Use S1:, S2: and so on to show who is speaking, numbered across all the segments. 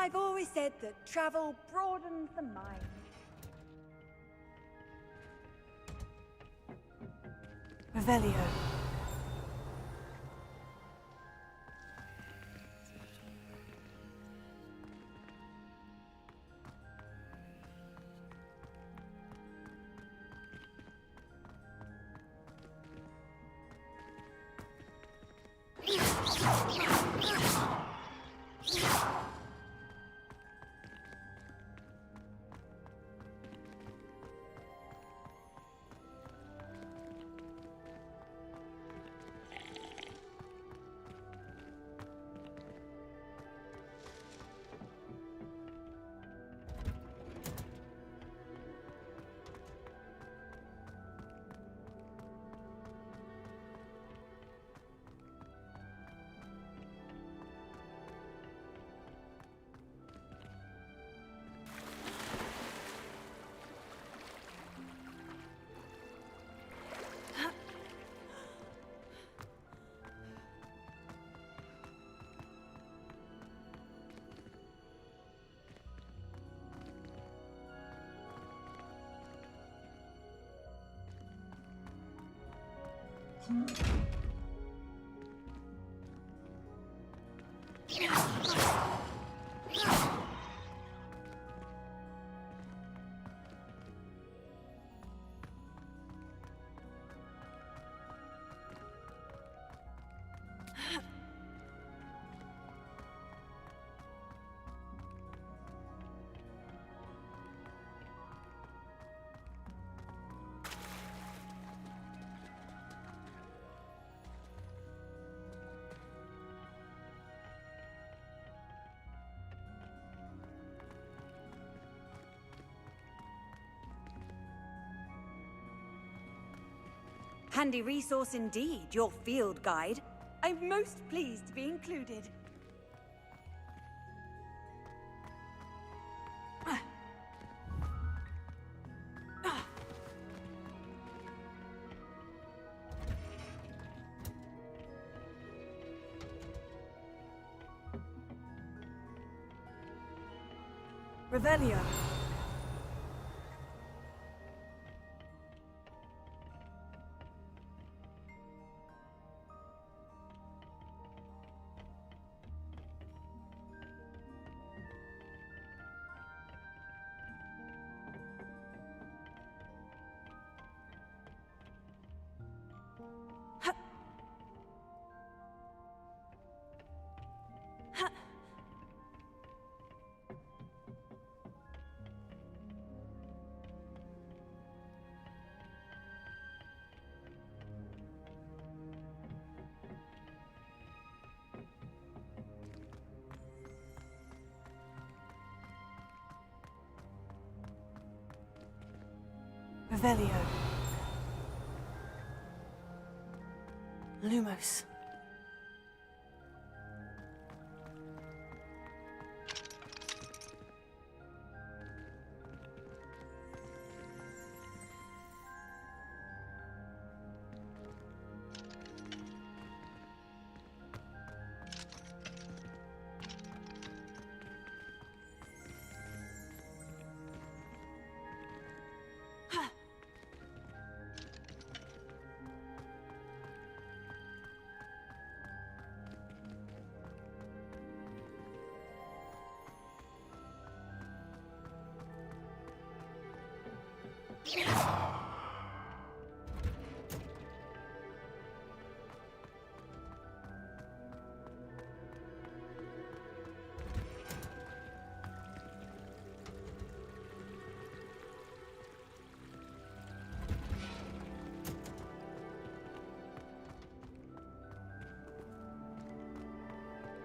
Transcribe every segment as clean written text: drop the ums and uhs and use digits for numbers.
S1: I've always said that travel broadens the mind.
S2: Revelio.
S1: Handy resource indeed, your field guide. I'm most pleased to be included.
S2: Revelio. Revelio. Lumos.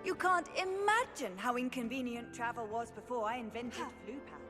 S1: You can't imagine how inconvenient travel was before I invented flu powder.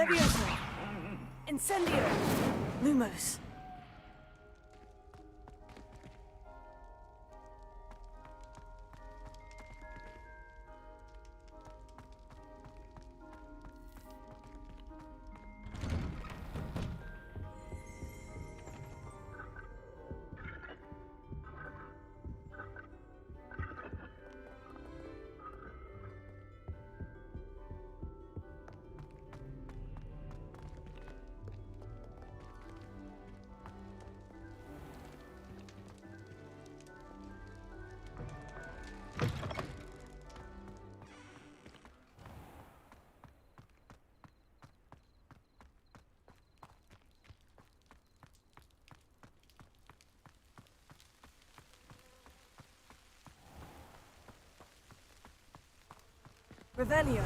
S2: Levioso! Incendio! Lumos! Revelio.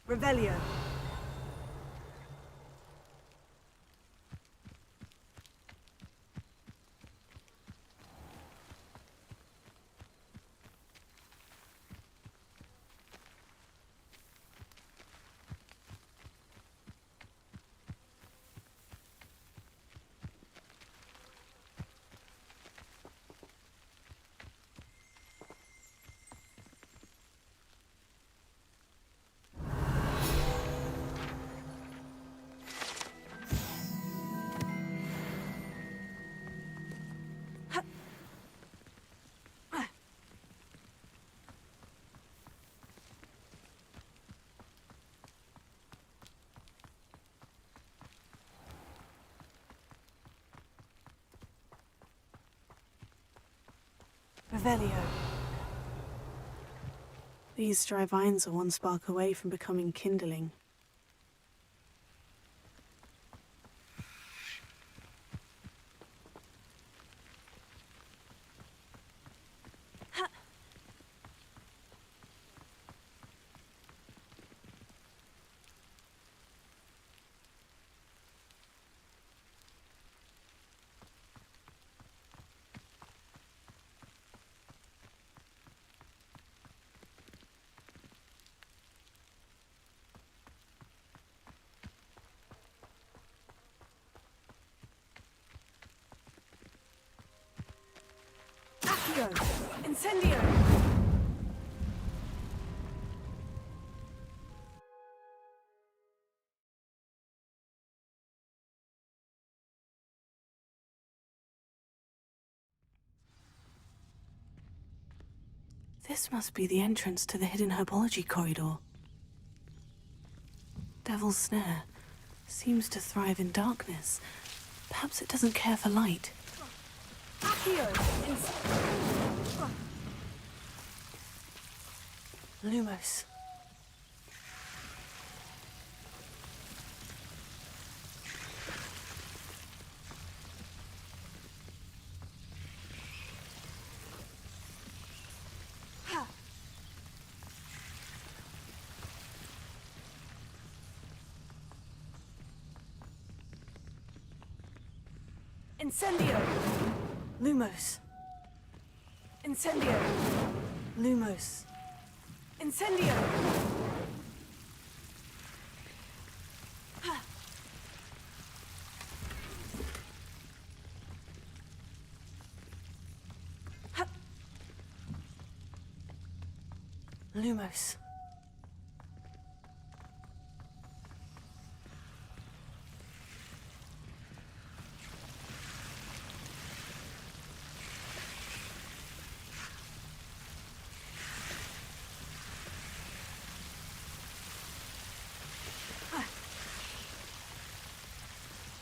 S2: Revelio. Revelio.
S3: These dry vines are one spark away from becoming kindling.
S2: Accio! Incendio!
S3: This must be the entrance to the hidden herbology corridor. Devil's Snare seems to thrive in darkness. Perhaps it doesn't care for light.
S2: Accio!
S3: Lumos.
S2: Incendio!
S3: Lumos.
S2: Incendio!
S3: Lumos.
S2: Incendio!
S3: Lumos.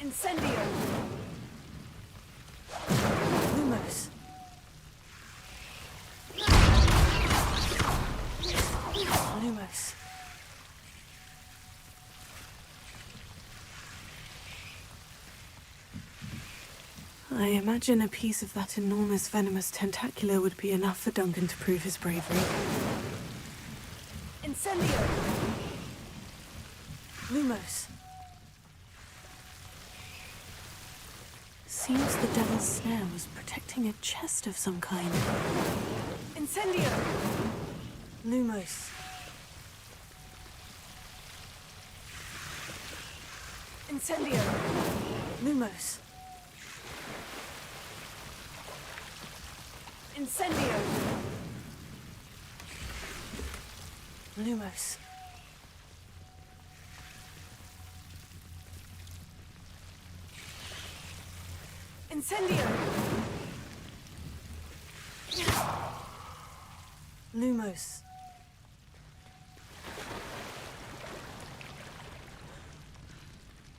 S2: Incendio!
S3: Lumos. Lumos. I imagine a piece of that enormous venomous tentacular would be enough for Duncan to prove his bravery.
S2: Incendio!
S3: Lumos. Seems the devil's snare was protecting a chest of some kind.
S2: Incendio!
S3: Lumos.
S2: Incendio!
S3: Lumos.
S2: Incendio!
S3: Lumos.
S2: Incendio!
S3: Lumos.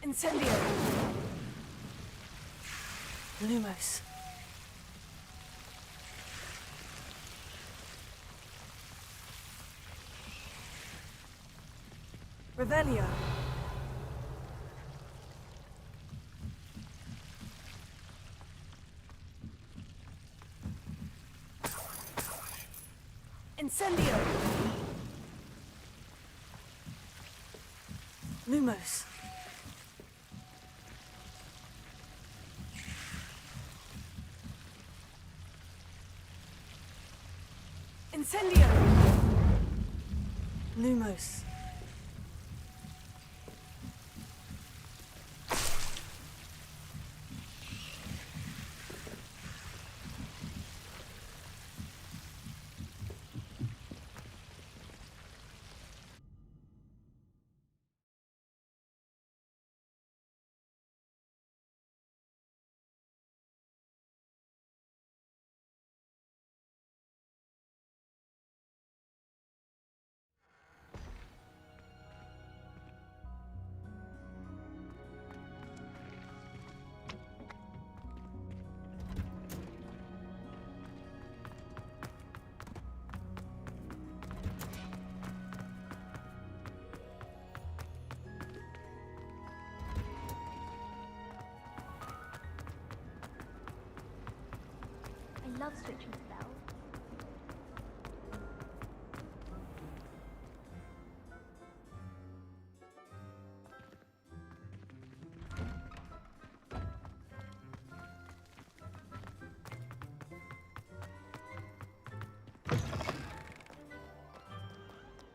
S2: Incendio!
S3: Lumos.
S2: Revelio! Incendio!
S3: Lumos.
S2: Incendio!
S3: Lumos.
S4: I love switching spells.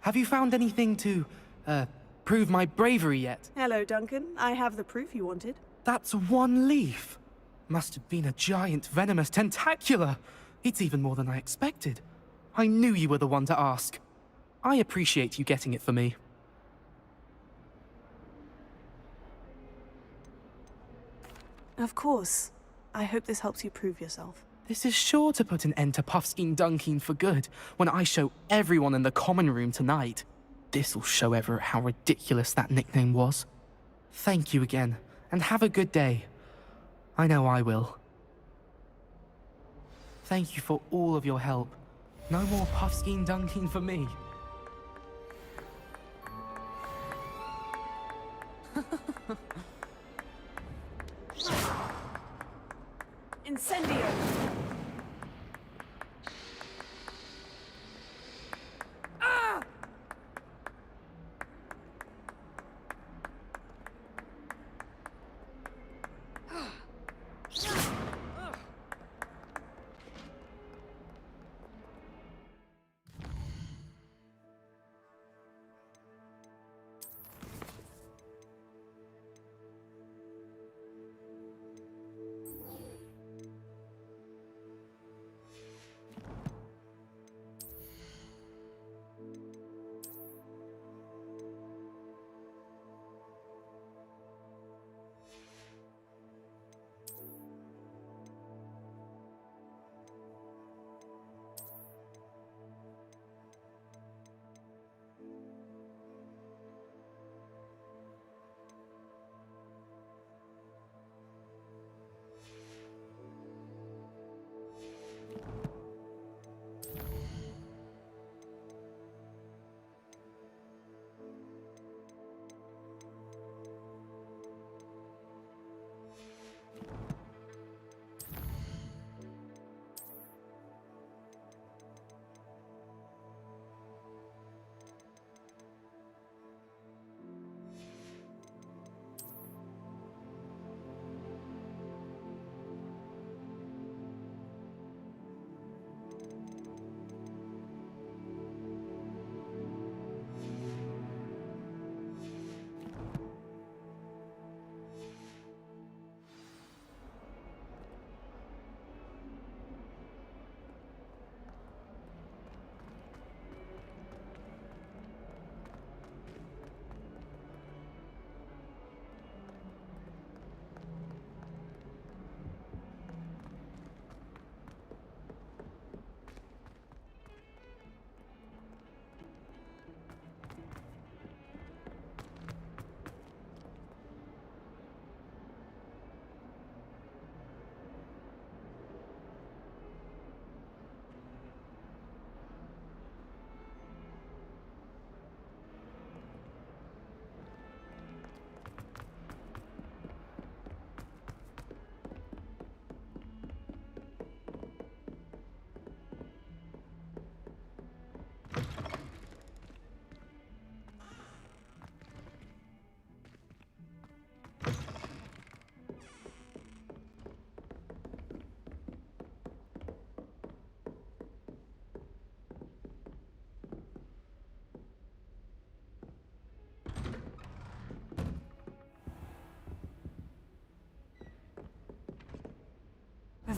S5: Have you found anything to, prove my bravery yet?
S2: Hello, Duncan. I have the proof you wanted.
S5: That's one leaf. Must have been a giant venomous tentacular. It's even more than I expected. I knew you were the one to ask. I appreciate you getting it for me.
S3: Of course. I hope this helps you prove yourself.
S5: This is sure to put an end to Puffskein Dunkin for good when I show everyone in the common room tonight. This'll show Everett how ridiculous that nickname was. Thank you again, and have a good day. I know I will. Thank you for all of your help. No more Puffskein Dunkin for me.
S2: Incendio!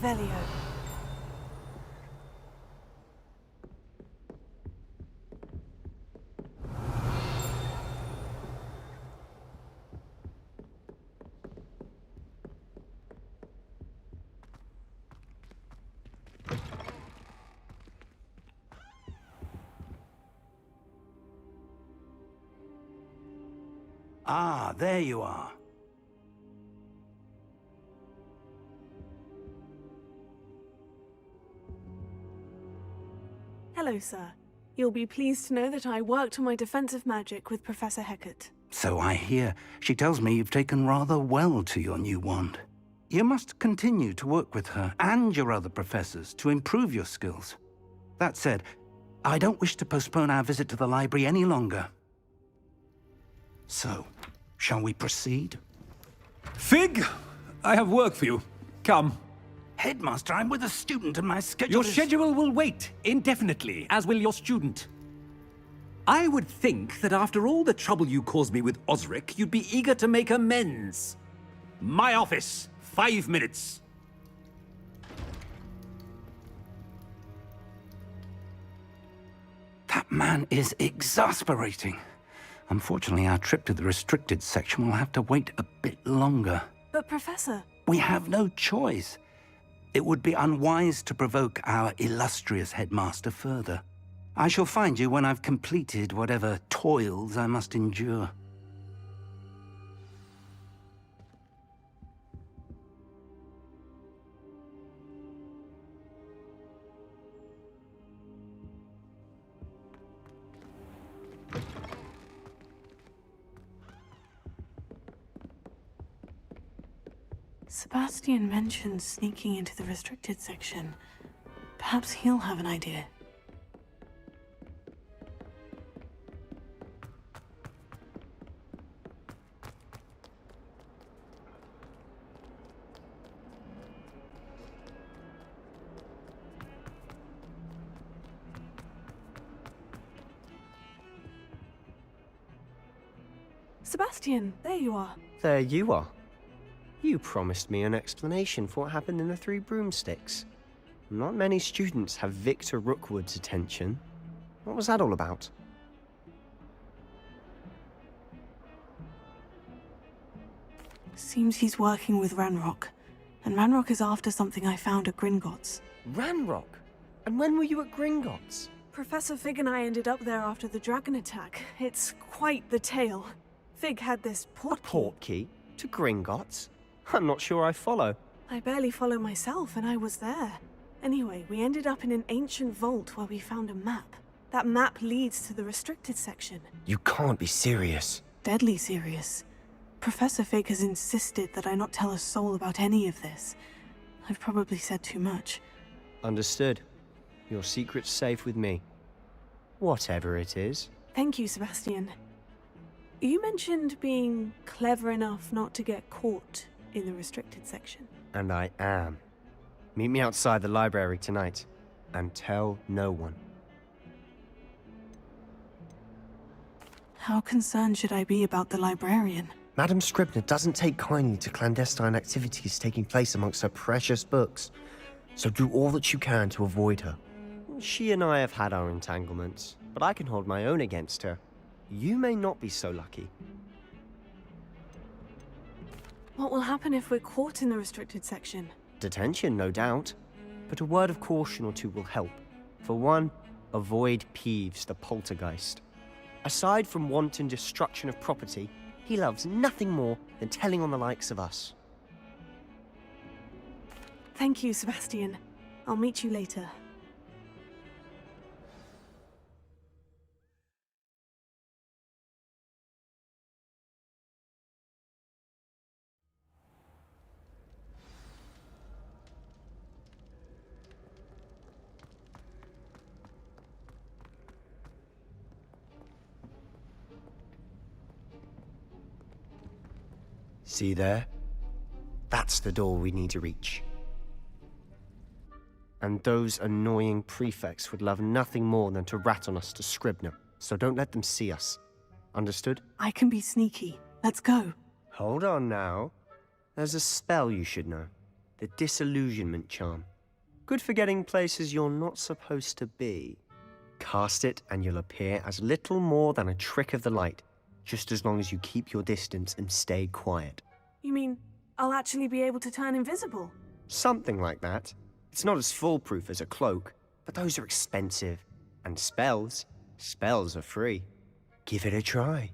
S2: Revelio.
S4: Ah, there you are.
S2: Hello, sir. You'll be pleased to know that I worked on my defensive magic with Professor Hecat.
S4: So I hear. She tells me you've taken rather well to your new wand. You must continue to work with her and your other professors to improve your skills. That said, I don't wish to postpone our visit to the library any longer. So, shall we proceed?
S6: Fig, I have work for you. Come.
S4: Headmaster, I'm with a student and my schedule
S6: Your
S4: is...
S6: schedule will wait indefinitely, as will your student. I would think that after all the trouble you caused me with Osric, you'd be eager to make amends. My office, 5 minutes.
S4: That man is exasperating. Unfortunately, our trip to the restricted section will have to wait a bit longer.
S2: But, Professor...
S4: We have no choice. It would be unwise to provoke our illustrious headmaster further. I shall find you when I've completed whatever toils I must endure.
S3: Sebastian mentioned sneaking into the restricted section. Perhaps he'll have an idea.
S2: Sebastian, there you are.
S7: There you are. You promised me an explanation for what happened in the Three Broomsticks. Not many students have Victor Rookwood's attention. What was that all about?
S3: Seems he's working with Ranrock. And Ranrock is after something I found at Gringotts.
S7: Ranrock? And when were you at Gringotts?
S2: Professor Fig and I ended up there after the dragon attack. It's quite the tale. Fig had this port key.
S7: Portkey? To Gringotts? I'm not sure I follow.
S2: I barely follow myself, and I was there. Anyway, we ended up in an ancient vault where we found a map. That map leads to the restricted section.
S7: You can't be serious.
S3: Deadly serious. Professor Fig has insisted that I not tell a soul about any of this. I've probably said too much.
S7: Understood. Your secret's safe with me. Whatever it is.
S2: Thank you, Sebastian. You mentioned being clever enough not to get caught in the restricted section.
S7: And I am. Meet me outside the library tonight. And tell no one.
S3: How concerned should I be about the librarian?
S7: Madame Scribner doesn't take kindly to clandestine activities taking place amongst her precious books. So do all that you can to avoid her. She and I have had our entanglements, but I can hold my own against her. You may not be so lucky.
S2: What will happen if we're caught in the restricted section?
S7: Detention, no doubt. But a word of caution or two will help. For one, avoid Peeves, the poltergeist. Aside from wanton destruction of property, he loves nothing more than telling on the likes of us.
S2: Thank you, Sebastian. I'll meet you later.
S7: See there? That's the door we need to reach. And those annoying prefects would love nothing more than to rat on us to Scribner, so don't let them see us. Understood?
S3: I can be sneaky. Let's go.
S7: Hold on now. There's a spell you should know. The disillusionment charm. Good for getting places you're not supposed to be. Cast it and you'll appear as little more than a trick of the light, just as long as you keep your distance and stay quiet.
S2: You mean I'll actually be able to turn invisible?
S7: Something like that. It's not as foolproof as a cloak, but those are expensive. And spells are free. Give it a try.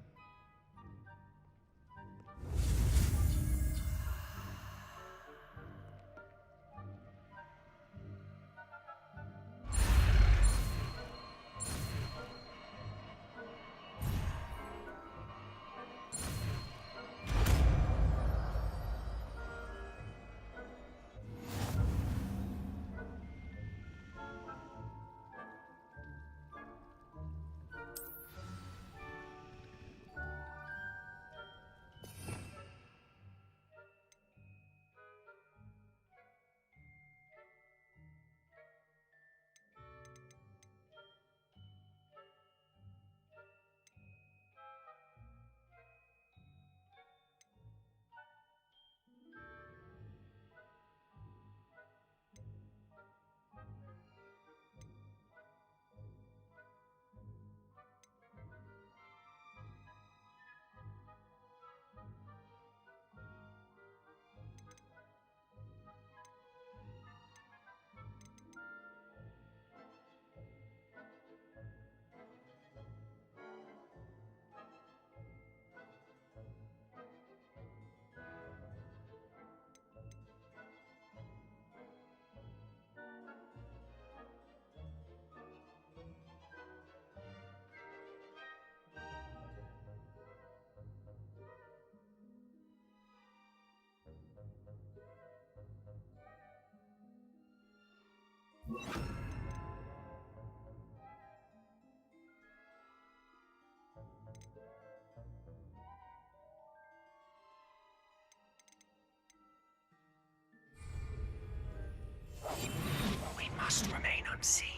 S7: We must remain unseen.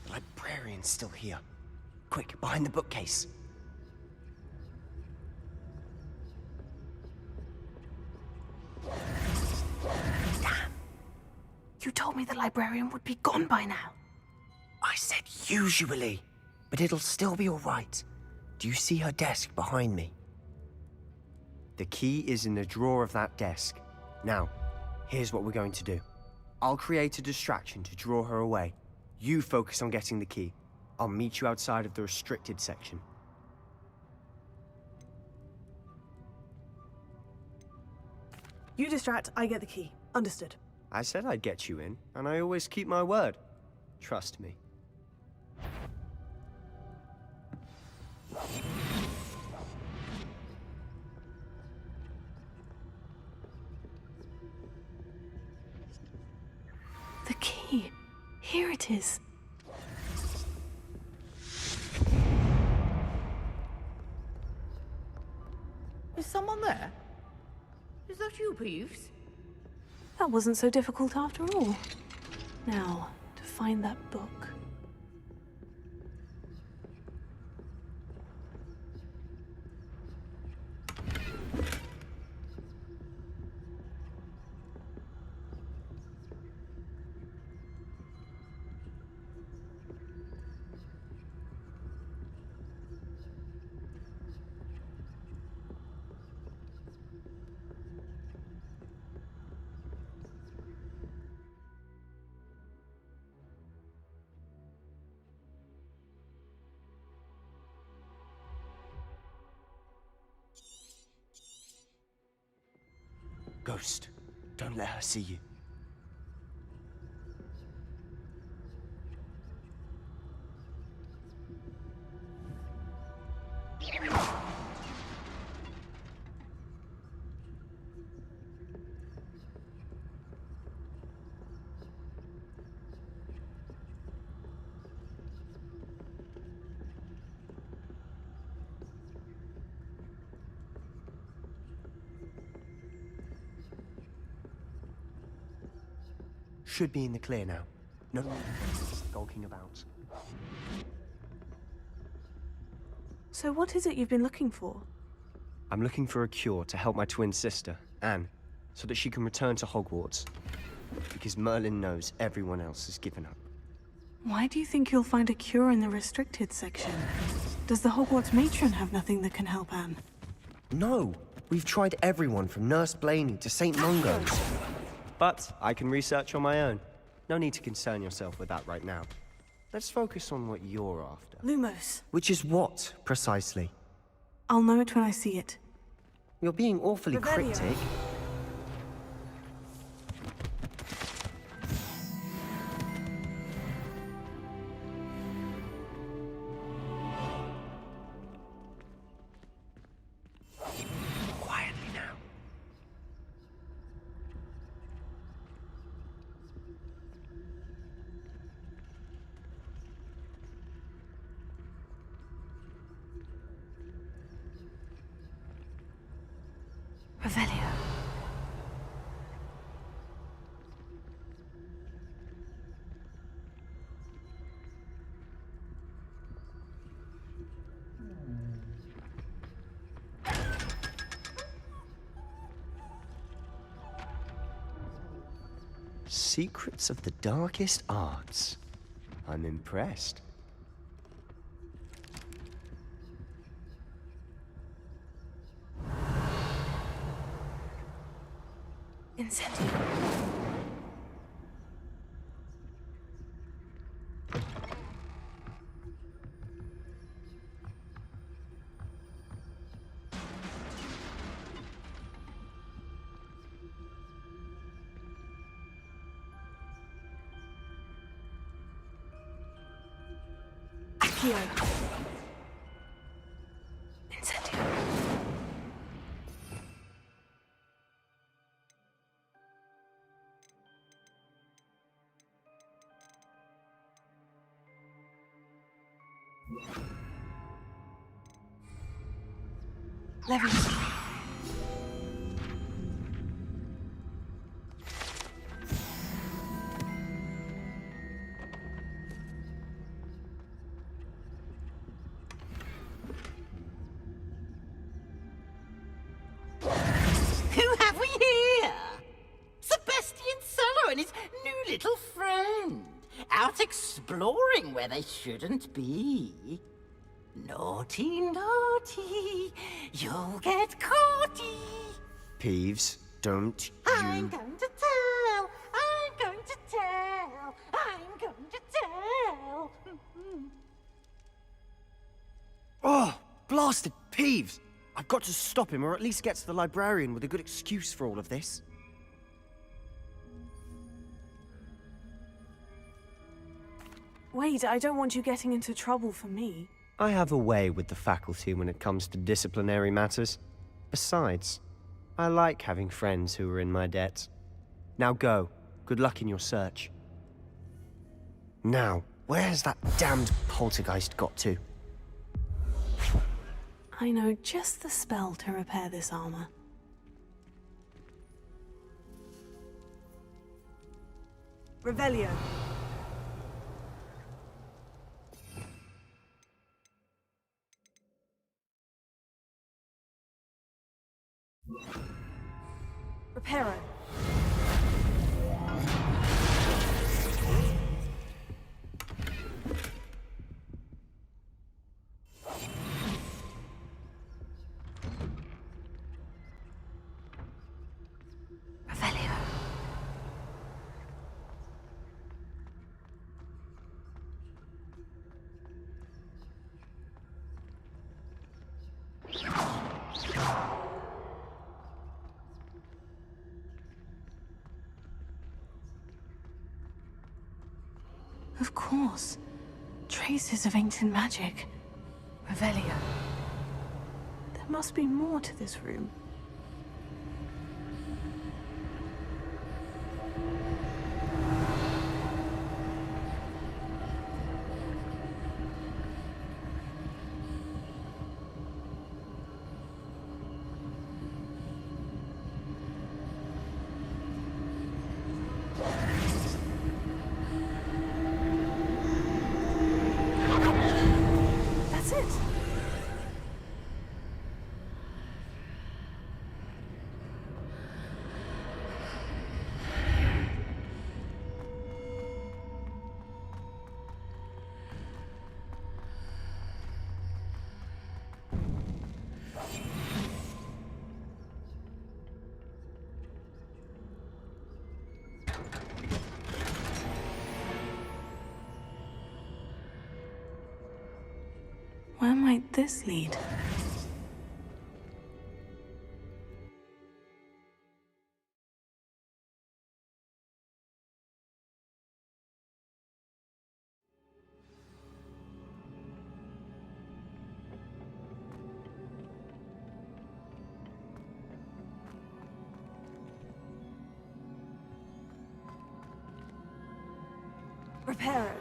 S7: The librarian's still here. Quick, behind the bookcase.
S2: Damn. You told me the librarian would be gone by now.
S7: I said usually, but it'll still be all right. Do you see her desk behind me? The key is in the drawer of that desk. Now, here's what we're going to do. I'll create a distraction to draw her away. You focus on getting the key. I'll meet you outside of the restricted section.
S2: You distract, I get the key. Understood.
S7: I said I'd get you in, and I always keep my word. Trust me.
S2: The key. Here it is.
S8: Is someone there? Is that you, Peeves?
S2: That wasn't so difficult after all. Now, to find that book.
S7: Ghost, don't let her see you. should be in the clear now. No more skulking about.
S2: So what is it you've been looking for?
S7: I'm looking for a cure to help my twin sister, Anne, so that she can return to Hogwarts. Because Merlin knows everyone else has given up.
S2: Why do you think you'll find a cure in the restricted section? Does the Hogwarts matron have nothing that can help Anne?
S7: No! We've tried everyone from Nurse Blaney to St. Mungo's. But I can research on my own. No need to concern yourself with that right now. Let's focus on what you're after.
S2: Lumos.
S7: Which is what, precisely?
S2: I'll know it when I see it.
S7: You're being awfully
S2: Revelio.
S7: cryptic. Quietly now.
S2: Revelio.
S7: Secrets of the darkest arts. I'm impressed.
S2: Incendio. Accio. Incendio. Leviosa.
S8: Who have we here? Sebastian Cello and his new little friend. Out exploring where they shouldn't be. Naughty, naughty, you'll get caughty.
S7: Peeves, don't
S8: I'm
S7: you...
S8: going to tell, I'm going to tell, I'm going to tell.
S7: Oh, blasted Peeves! I've got to stop him, or at least get to the librarian with a good excuse for all of this.
S2: Wait, I don't want you getting into trouble for me.
S7: I have a way with the faculty when it comes to disciplinary matters. Besides, I like having friends who are in my debt. Now go. Good luck in your search. Now, where's that damned poltergeist got to?
S2: I know just the spell to repair this armor. Revelio. Reparo. Revelio. Of course. Traces of ancient magic. Revelio. There must be more to this room.
S3: Where might this lead?
S2: Reparo.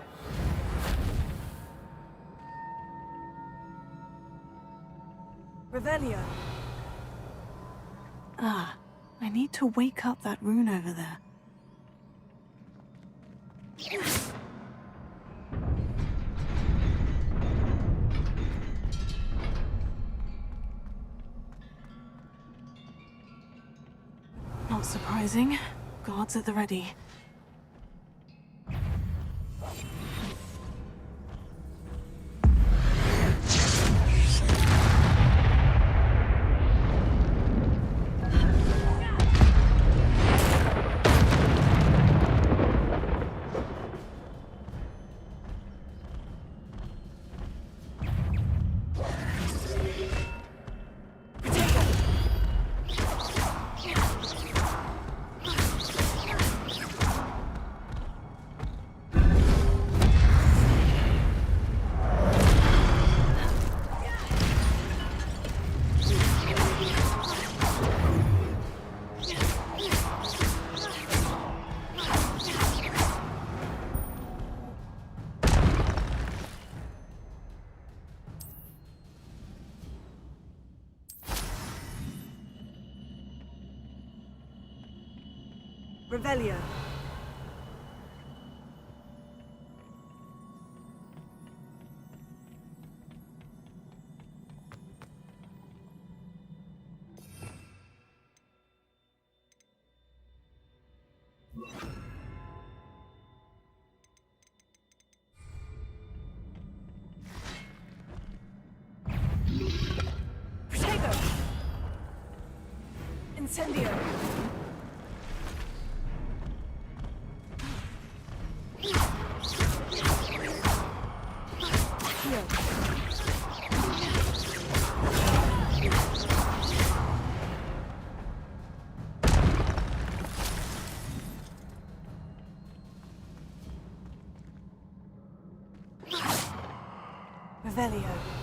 S2: Revelio.
S3: Ah, I need to wake up that rune over there. Not surprising. Guards at the ready.
S2: Revelio. Protego. Incendio. Revelio.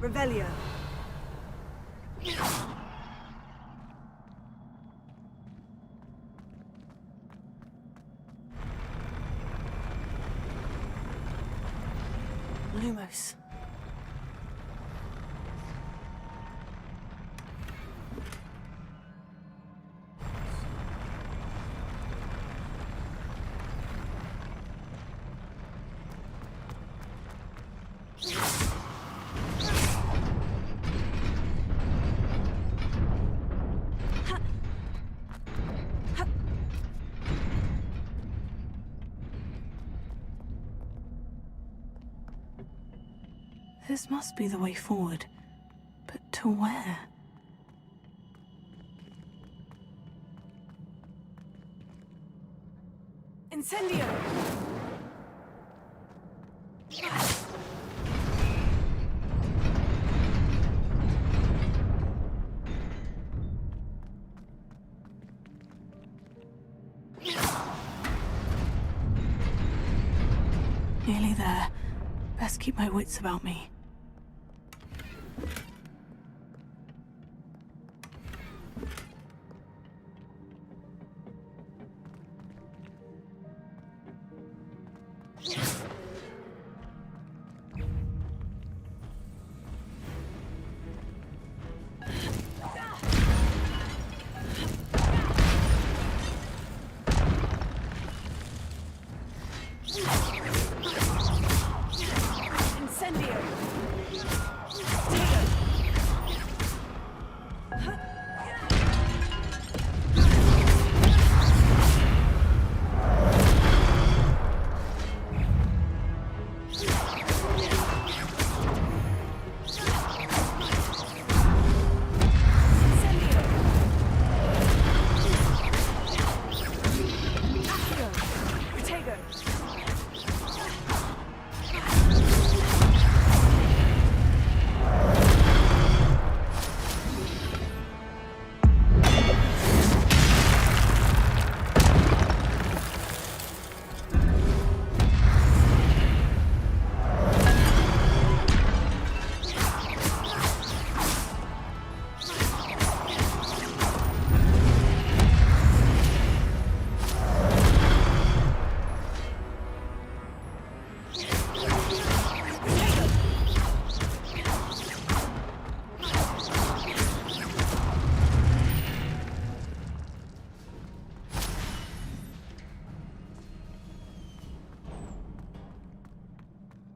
S2: Revelio.
S3: Lumos. This must be the way forward. But to where?
S2: Incendio.
S3: Nearly there. Best keep my wits about me.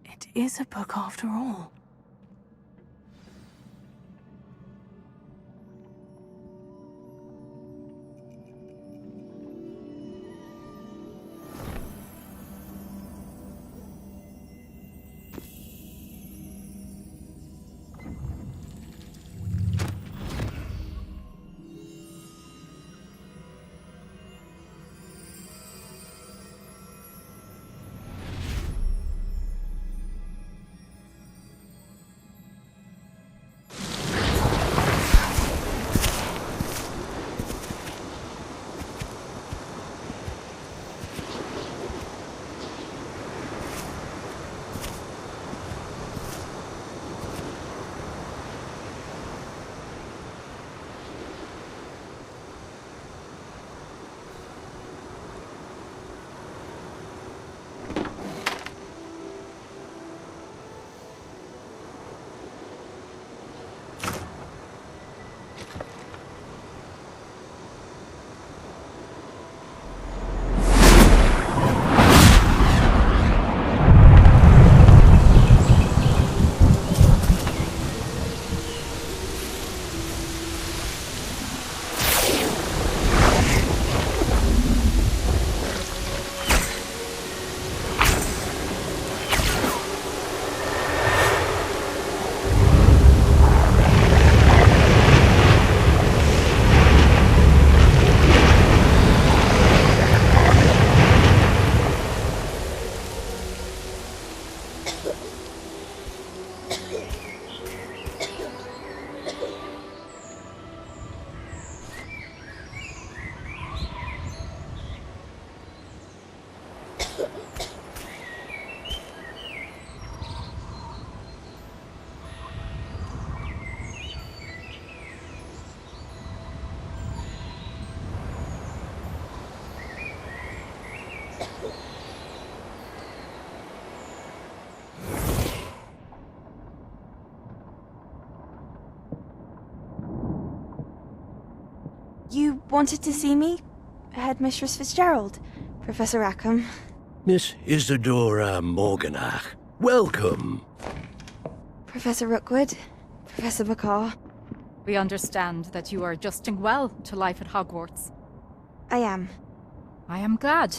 S3: It is a book after all.
S9: You wanted to see me? Headmistress Fitzgerald? Professor Rackham?
S10: Miss Isadora Morganach, welcome.
S9: Professor Rookwood? Professor Bakar?
S11: We understand that you are adjusting well to life at Hogwarts.
S9: I am.
S11: I am glad.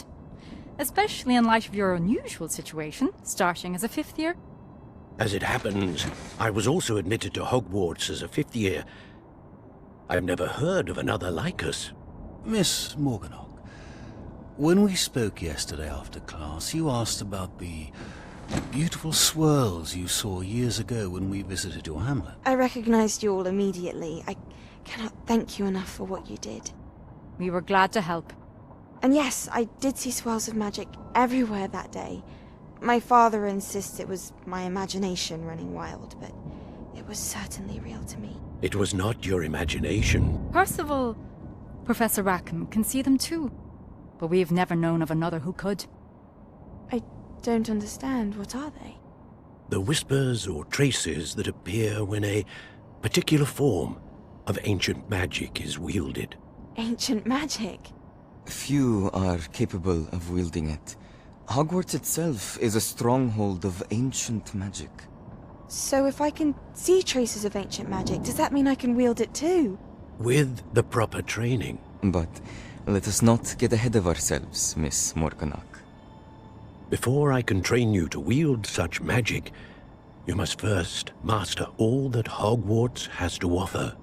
S11: Especially in light of your unusual situation, starting as a 5th year.
S10: As it happens, I was also admitted to Hogwarts as a 5th year. I've never heard of another like us.
S12: Miss Morganach, when we spoke yesterday after class, you asked about the beautiful swirls you saw years ago when we visited your hamlet.
S9: I recognized you all immediately. I cannot thank you enough for what you did.
S11: We were glad to help.
S9: And yes, I did see swirls of magic everywhere that day. My father insists it was my imagination running wild, but it was certainly real to me.
S10: It was not your imagination.
S11: Percival, Professor Rackham can see them too. But we've never known of another who could.
S9: I don't understand. What are they?
S10: The whispers or traces that appear when a particular form of ancient magic is wielded.
S9: Ancient magic?
S13: Few are capable of wielding it. Hogwarts itself is a stronghold of ancient magic.
S9: So if I can see traces of ancient magic, does that mean I can wield it too?
S10: With the proper training.
S13: But let us not get ahead of ourselves, Miss Morganach.
S10: Before I can train you to wield such magic, you must first master all that Hogwarts has to offer.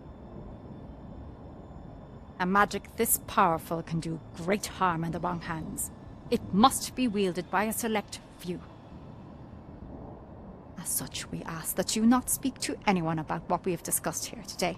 S11: A magic this powerful can do great harm in the wrong hands. It must be wielded by a select few. As such, we ask that you not speak to anyone about what we have discussed here today.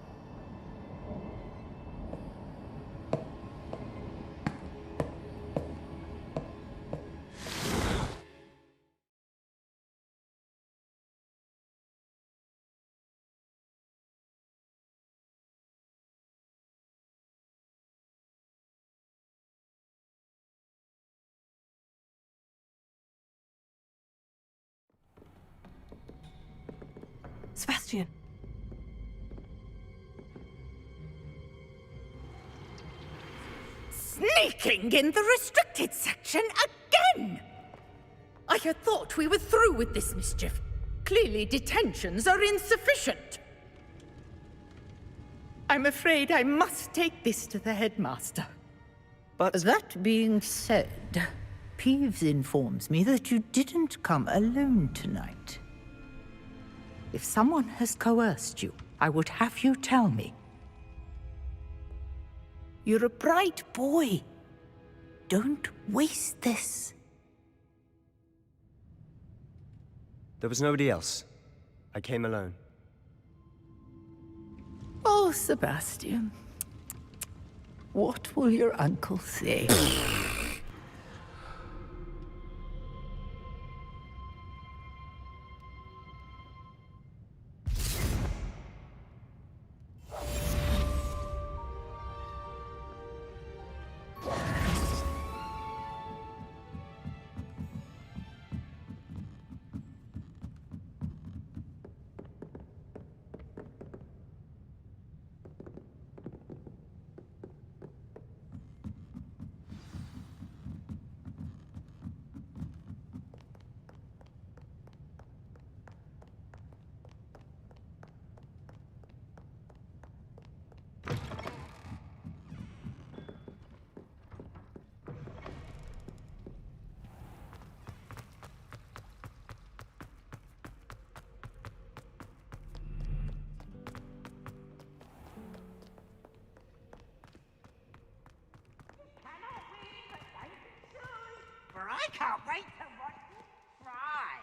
S3: Sebastian.
S14: Sneaking in the restricted section again! I had thought we were through with this mischief. Clearly detentions are insufficient. I'm afraid I must take this to the headmaster.
S7: But
S14: that being said, Peeves informs me that you didn't come alone tonight. If someone has coerced you, I would have you tell me. You're a bright boy. Don't waste this.
S7: there was nobody else. I came alone.
S14: Oh, Sebastian. What will your uncle say?
S8: For I can't wait to watch you fry.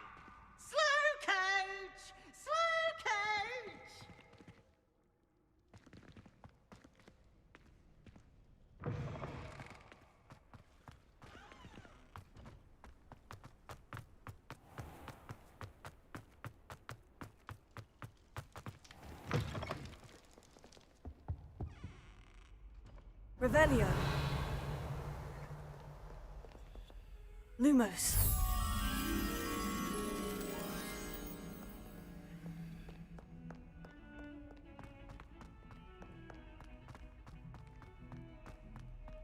S8: Slow coach! Slow coach!
S2: Revelio. Lumos.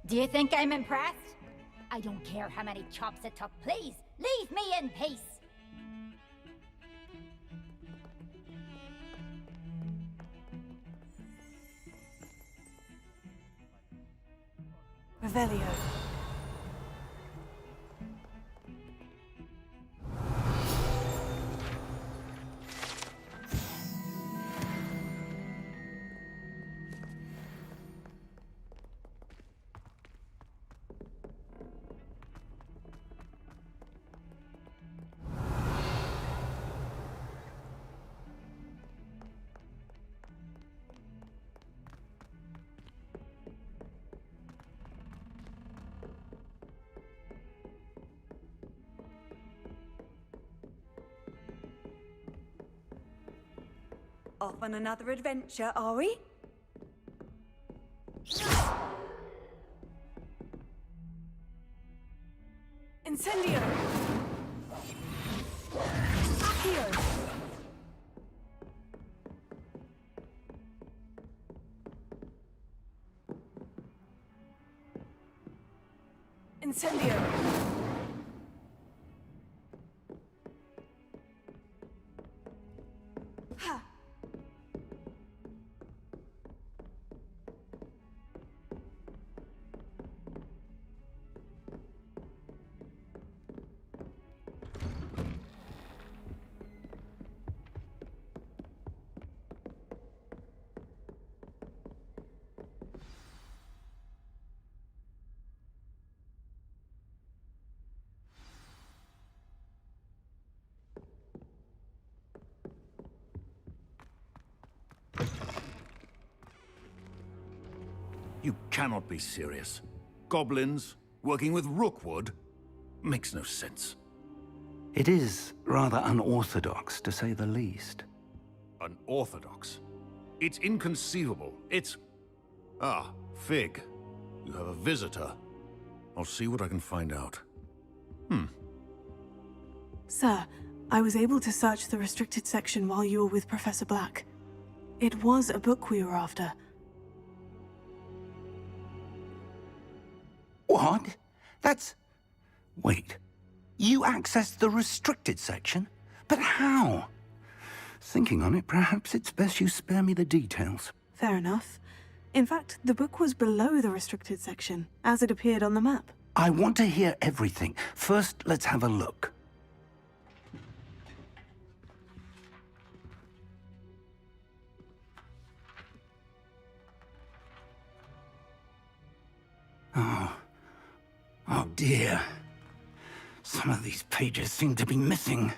S8: Do you think I'm impressed? I don't care how many chops it took. Please, leave me in peace.
S2: Revelio.
S1: Off on another adventure, are we?
S2: Incendio! Accio! Incendio! Ha!
S12: You cannot be serious. Goblins working with Rookwood? Makes no sense.
S4: It is rather unorthodox, to say the least.
S12: Unorthodox? It's inconceivable. It's... Ah, Fig. You have a visitor. I'll see what I can find out.
S3: Sir, I was able to search the restricted section while you were with Professor Black. It was a book we were after.
S4: What? That's... Wait. You accessed the restricted section? But how? Thinking on it, perhaps it's best you spare me the details.
S3: Fair enough. In fact, the book was below the restricted section, as it appeared on the map.
S4: I want to hear everything. First, let's have a look. Oh dear. Some of these pages seem to be missing.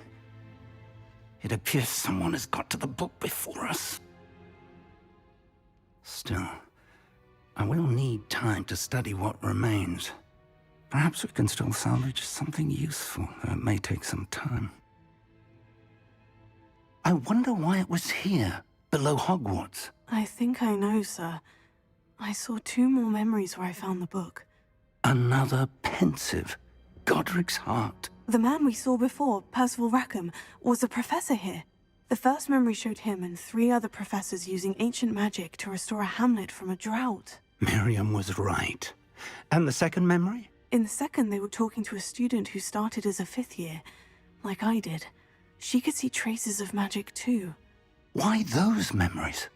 S4: It appears someone has got to the book before us. Still, I will need time to study what remains. Perhaps we can still salvage something useful, though it may take some time. I wonder why it was here, below Hogwarts.
S3: I think I know, sir. I saw 2 more memories where I found the book.
S4: Another pensive. Godric's heart.
S3: The man we saw before, Percival Rackham, was a professor here. The first memory showed him and 3 other professors using ancient magic to restore a hamlet from a drought.
S4: Miriam was right. And the second memory?
S3: In the second, they were talking to a student who started as a 5th year, like I did. She could see traces of magic too.
S4: Why those memories?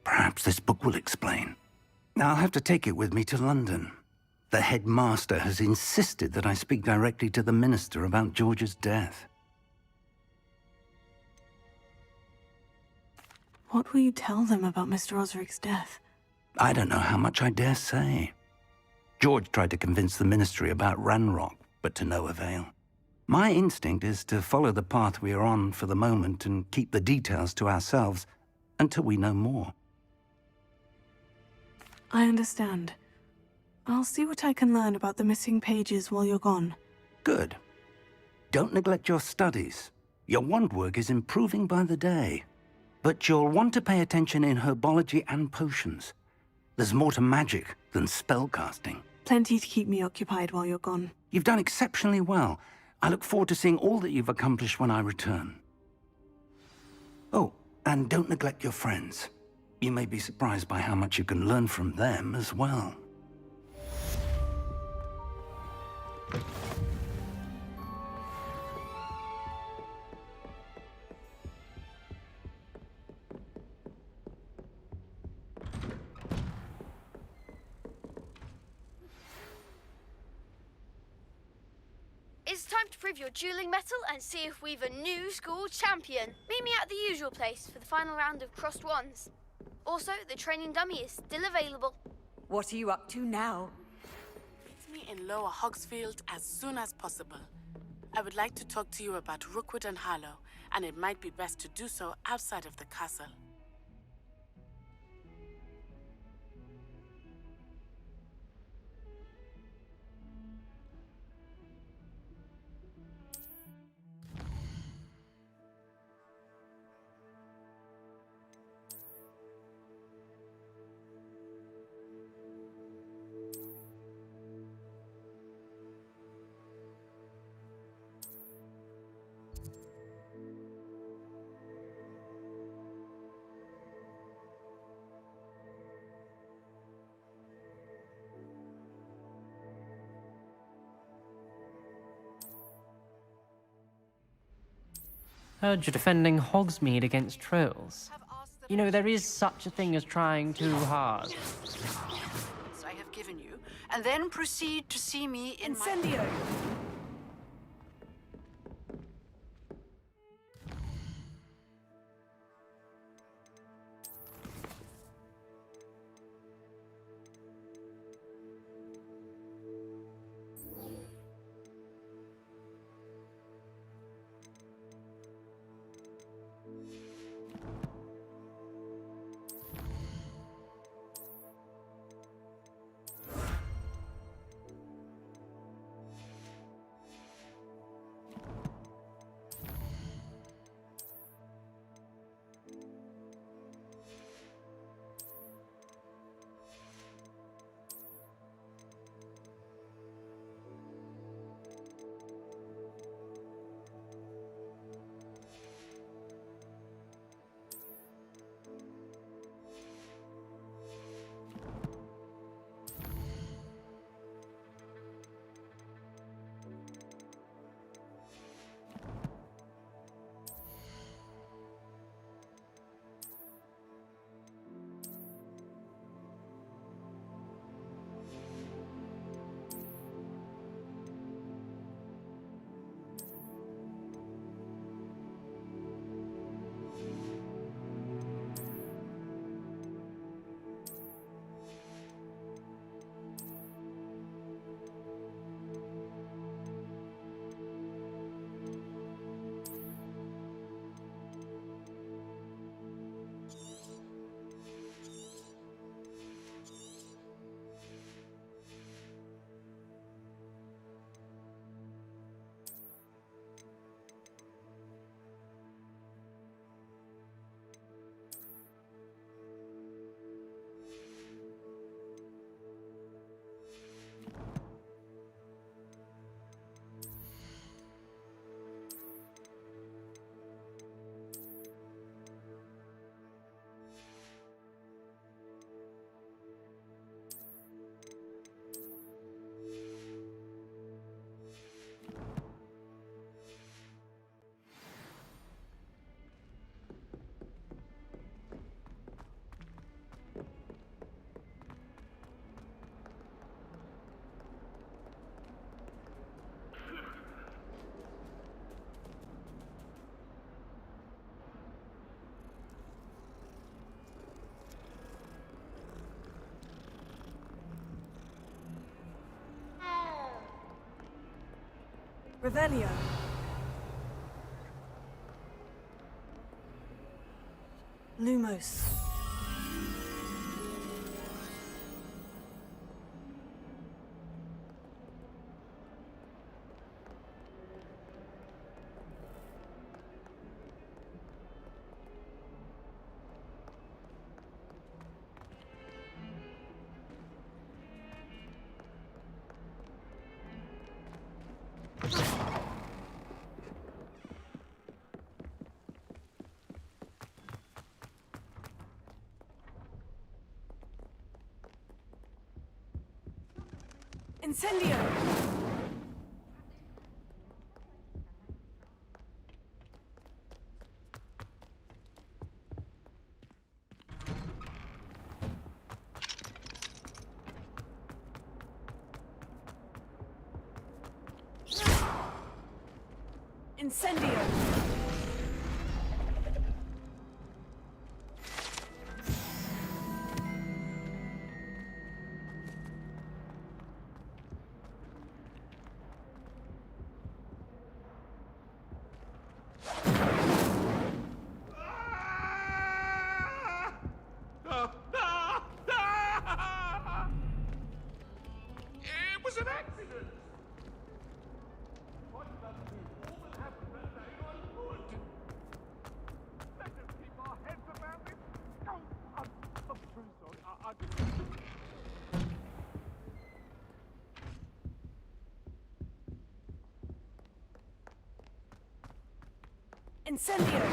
S4: Perhaps this book will explain. I'll have to take it with me to London. The headmaster has insisted that I speak directly to the minister about George's death.
S3: What will you tell them about Mr. Osric's death?
S4: I don't know how much I dare say. George tried to convince the ministry about Ranrock, but to no avail. My instinct is to follow the path we are on for the moment and keep the details to ourselves until we know more.
S3: I understand. I'll see what I can learn about the missing pages while you're gone.
S4: Good. Don't neglect your studies. Your wand work is improving by the day. But you'll want to pay attention in herbology and potions. There's more to magic than spellcasting.
S3: Plenty to keep me occupied while you're gone.
S4: You've done exceptionally well. I look forward to seeing all that you've accomplished when I return. Oh, and don't neglect your friends. You may be surprised by how much you can learn from them as well.
S15: It's time to prove your dueling mettle and see if we've a new school champion. Meet me at the usual place for the final round of crossed wands. Also, the training dummy is still available.
S1: What are you up to now?
S16: Meet me in Lower Hogsfield as soon as possible. I would like to talk to you about Rookwood and Harlow, and it might be best to do so outside of the castle.
S17: Heard you're defending Hogsmeade against trolls. You know, there is such a thing as trying too hard.
S18: I have given you, and then proceed to see me in
S2: Incendio! Revelio. Lumos. Incendio! Incendio!
S19: It was an accident! What does mean? All that happened that day was good! Let us keep our heads about it! Oh, I'm so sorry. I didn't...
S2: Incendio!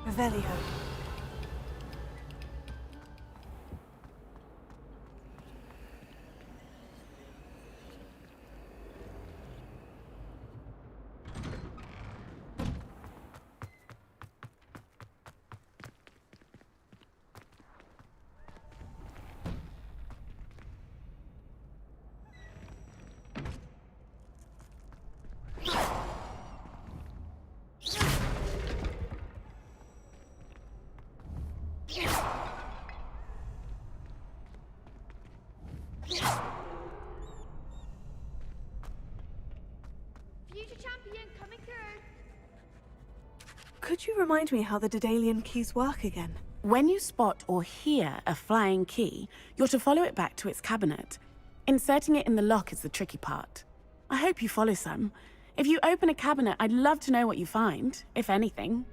S3: Revelio.
S15: Future champion coming through.
S2: Could you remind me how the Daedalian keys work again?
S16: When you spot or hear a flying key, you're to follow it back to its cabinet. Inserting it in the lock is the tricky part. I hope you follow some. If you open a cabinet, I'd love to know what you find, if anything.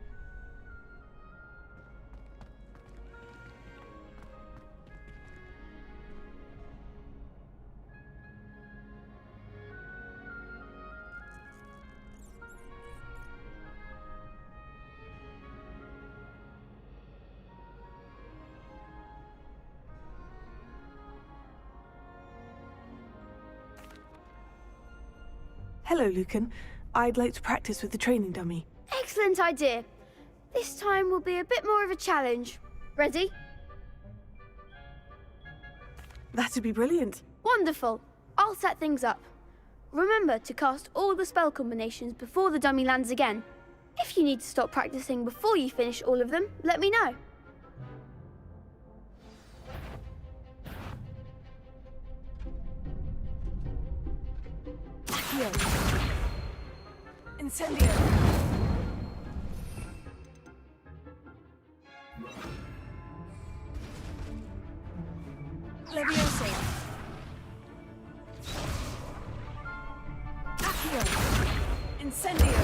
S2: Hello, Lucan. I'd like to practice with the training dummy.
S15: Excellent idea. This time will be a bit more of a challenge. Ready?
S2: That'd be brilliant.
S15: Wonderful. I'll set things up. Remember to cast all the spell combinations before the dummy lands again. If you need to stop practicing before you finish all of them, let me know.
S2: Accio. Incendio. Leviosa. Accio. Incendio.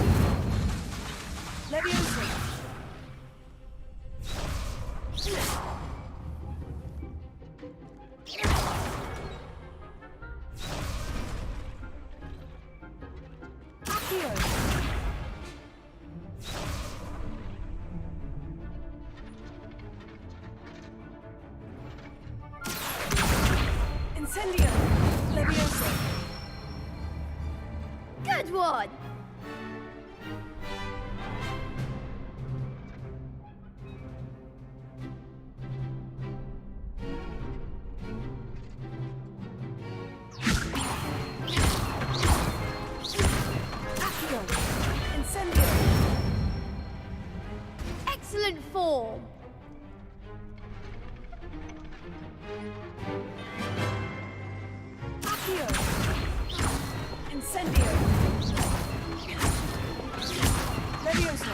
S2: Leviosa. Incendio! Leviosa!
S15: Good one!
S2: Accio! Incendio!
S15: Excellent form!
S2: Accio! Incendio! Leviosa!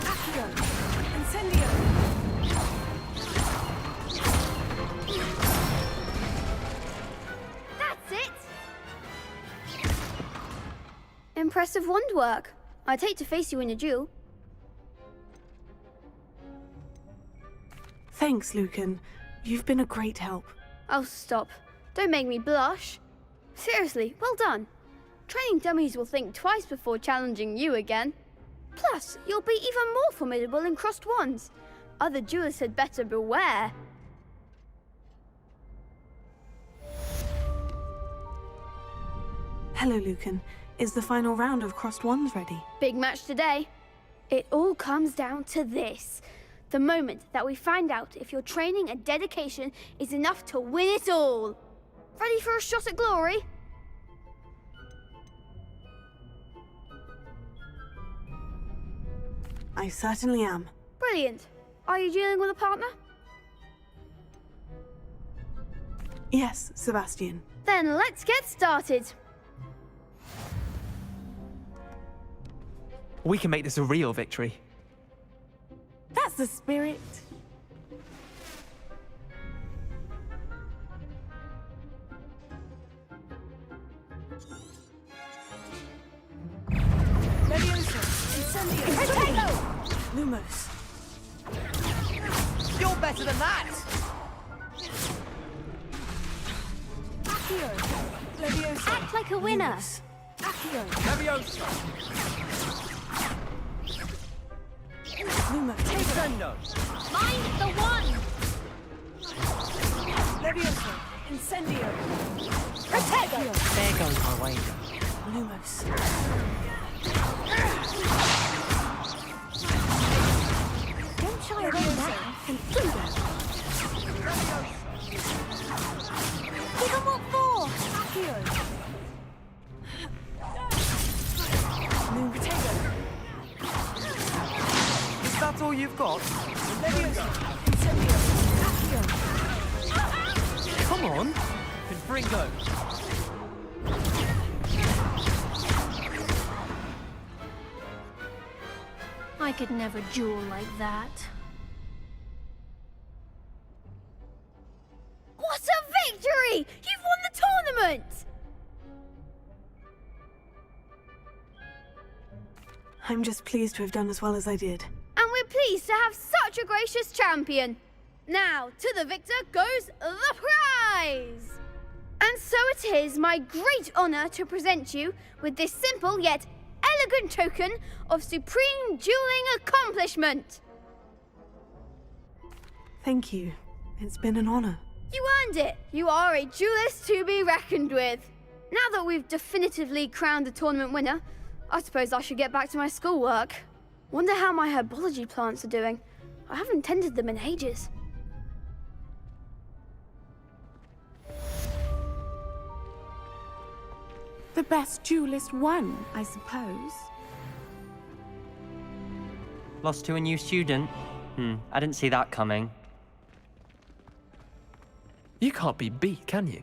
S2: Accio! Incendio!
S15: That's it! Impressive wand work. I'd hate to face you in a duel.
S2: Thanks, Lucan. You've been a great help.
S15: Oh, stop. Don't make me blush. Seriously, well done. Training dummies will think twice before challenging you again. Plus, you'll be even more formidable in crossed wands. Other duelists had better beware.
S2: Hello, Lucan. Is the final round of crossed wands ready?
S15: Big match today. It all comes down to this. The moment that we find out if your training and dedication is enough to win it all. Ready for a shot at glory?
S2: I certainly am.
S15: Brilliant. Are you dealing with a partner?
S2: Yes, Sebastian.
S15: Then let's get started.
S5: We can make this a real victory.
S2: That's the spirit. Leviosa! Incendio! Lumos!
S20: better than that!
S2: Accio! Leviosa!
S15: Act like a winner!
S2: Accio!
S20: Leviosa!
S2: Luma,
S20: Crescendo!
S15: Mind the one!
S2: Leviosa! Incendio!
S17: There goes my wager.
S2: Lumos.
S15: Don't shy away now.
S2: And Thunder!
S15: Give them what for!
S2: Accio! Loom Potato!
S20: Is that all you've got?
S2: Leviosa! Incendio! Accio!
S20: Come on! Confringo!
S15: I could never duel like that. What a victory! You've won the tournament!
S2: I'm just pleased to have done as well as I did.
S15: And we're pleased to have such a gracious champion. Now, to the victor goes the prize! And so it is my great honor to present you with this simple yet elegant token of supreme dueling accomplishment.
S2: Thank you. It's been an honor.
S15: You earned it. You are a duelist to be reckoned with. Now that we've definitively crowned the tournament winner, I suppose I should get back to my schoolwork. Wonder how my herbology plants are doing. I haven't tended them in ages.
S16: The best duelist won, I suppose.
S17: Lost to a new student? I didn't see that coming.
S5: You can't be beat, can you?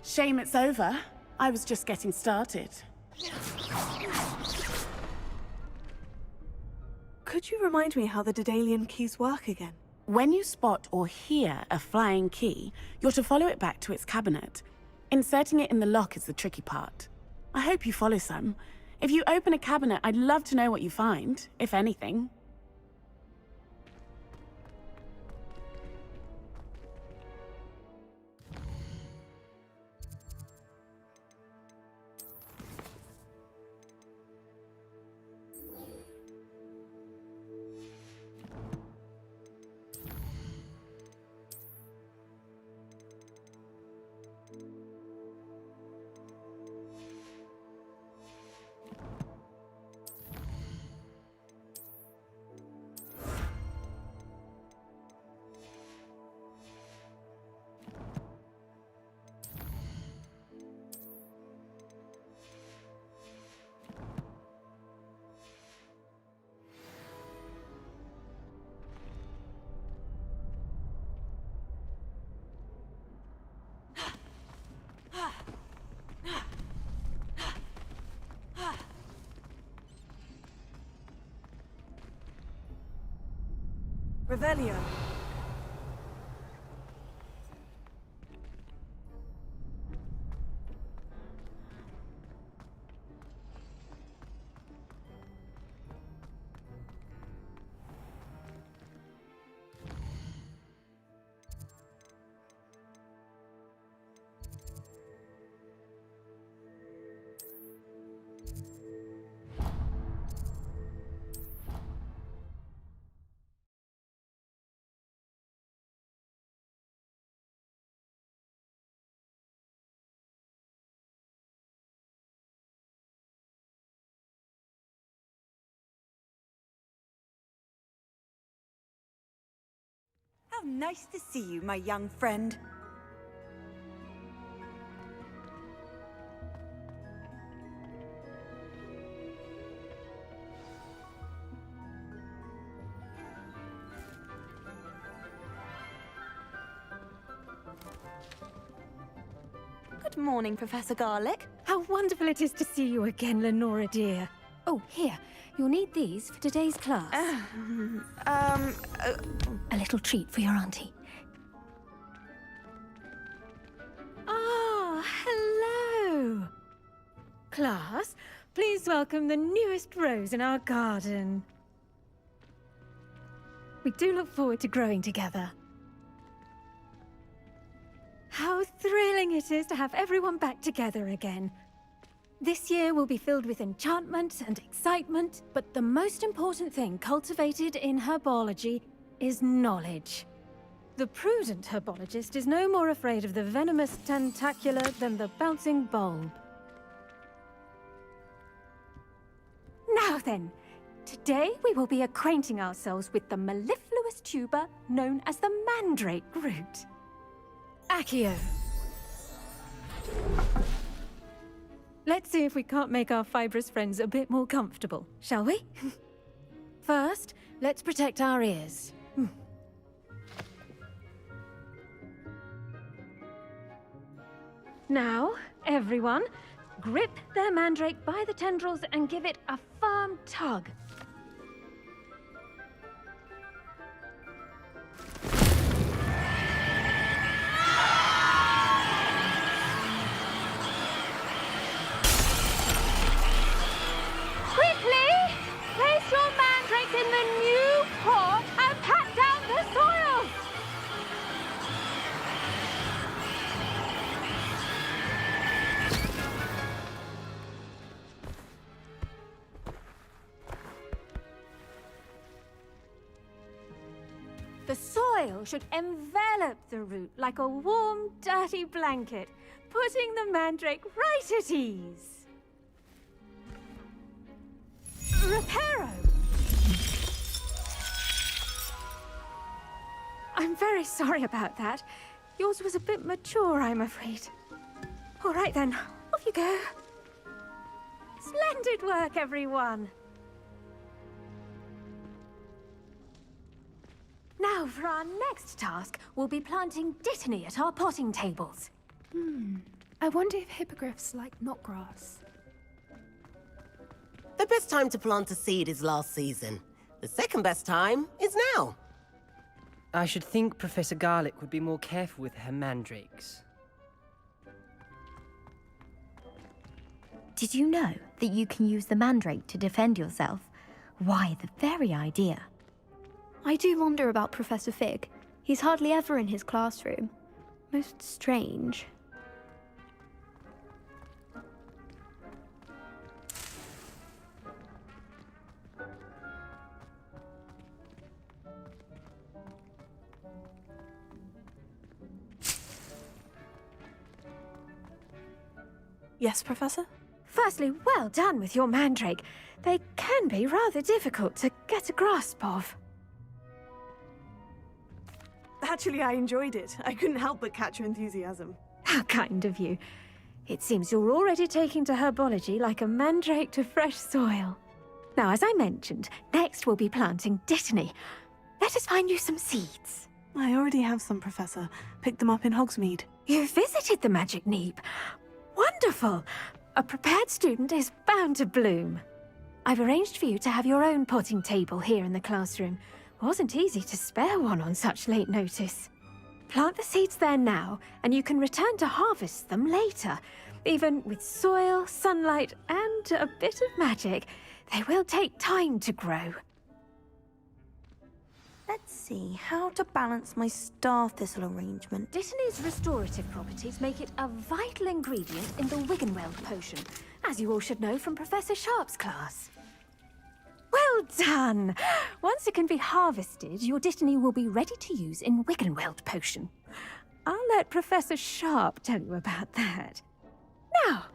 S16: Shame it's over. I was just getting started.
S2: Could you remind me how the Daedalian keys work again?
S16: When you spot or hear a flying key, you're to follow it back to its cabinet. Inserting it in the lock is the tricky part. I hope you follow some. If you open a cabinet, I'd love to know what you find, if anything.
S2: Revelio.
S1: How nice to see you, my young friend.
S21: Good morning, Professor Garlick.
S11: How wonderful it is to see you again, Lenora dear. Oh, here. You'll need these for today's class. A little treat for your auntie. Ah, hello. Class, please welcome the newest rose in our garden.
S6: We do look forward to growing together. How thrilling it is to have everyone back together again. This year will be filled with enchantment and excitement, but the most important thing cultivated in herbology is knowledge. The prudent herbologist is no more afraid of the venomous tentacula than the bouncing bulb. Now then, today we will be acquainting ourselves with the mellifluous tuber known as the mandrake root. Accio. Let's see if we can't make our fibrous friends a bit more comfortable, shall we? First, let's protect our ears. Now, everyone, grip their mandrake by the tendrils and give it a firm tug. Quickly! Place your mandrakes in the new pot and pat down the soil! The soil should envelop the root like a warm, dirty blanket, putting the mandrake right at ease. Reparo! I'm very sorry about that. Yours was a bit mature, I'm afraid. All right then, off you go. Splendid work, everyone. Now, for our next task, we'll be planting dittany at our potting tables.
S22: I wonder if hippogriffs like knotgrass.
S23: The best time to plant a seed is last season. The second best time is now.
S24: I should think Professor Garlick would be more careful with her mandrakes.
S25: Did you know that you can use the mandrake to defend yourself? Why, the very idea.
S26: I do wonder about Professor Fig. He's hardly ever in his classroom. Most strange.
S2: Yes, Professor?
S6: Firstly, well done with your mandrake. They can be rather difficult to get a grasp of.
S2: Actually, I enjoyed it. I couldn't help but catch your enthusiasm.
S6: How kind of you. It seems you're already taking to herbology like a mandrake to fresh soil. Now, as I mentioned, next we'll be planting dittany. Let us find you some seeds.
S2: I already have some, Professor. Picked them up in Hogsmeade.
S6: You visited the Magic Neep. Wonderful! A prepared student is bound to bloom. I've arranged for you to have your own potting table here in the classroom. Wasn't easy to spare one on such late notice. Plant the seeds there now, and you can return to harvest them later. Even with soil, sunlight, and a bit of magic, they will take time to grow.
S21: Let's see, how to balance my star thistle arrangement.
S6: Dittany's restorative properties make it a vital ingredient in the Wiggenweld potion, as you all should know from Professor Sharp's class. Well done! Once it can be harvested, your dittany will be ready to use in Wiggenweld potion. I'll let Professor Sharp tell you about that. Now,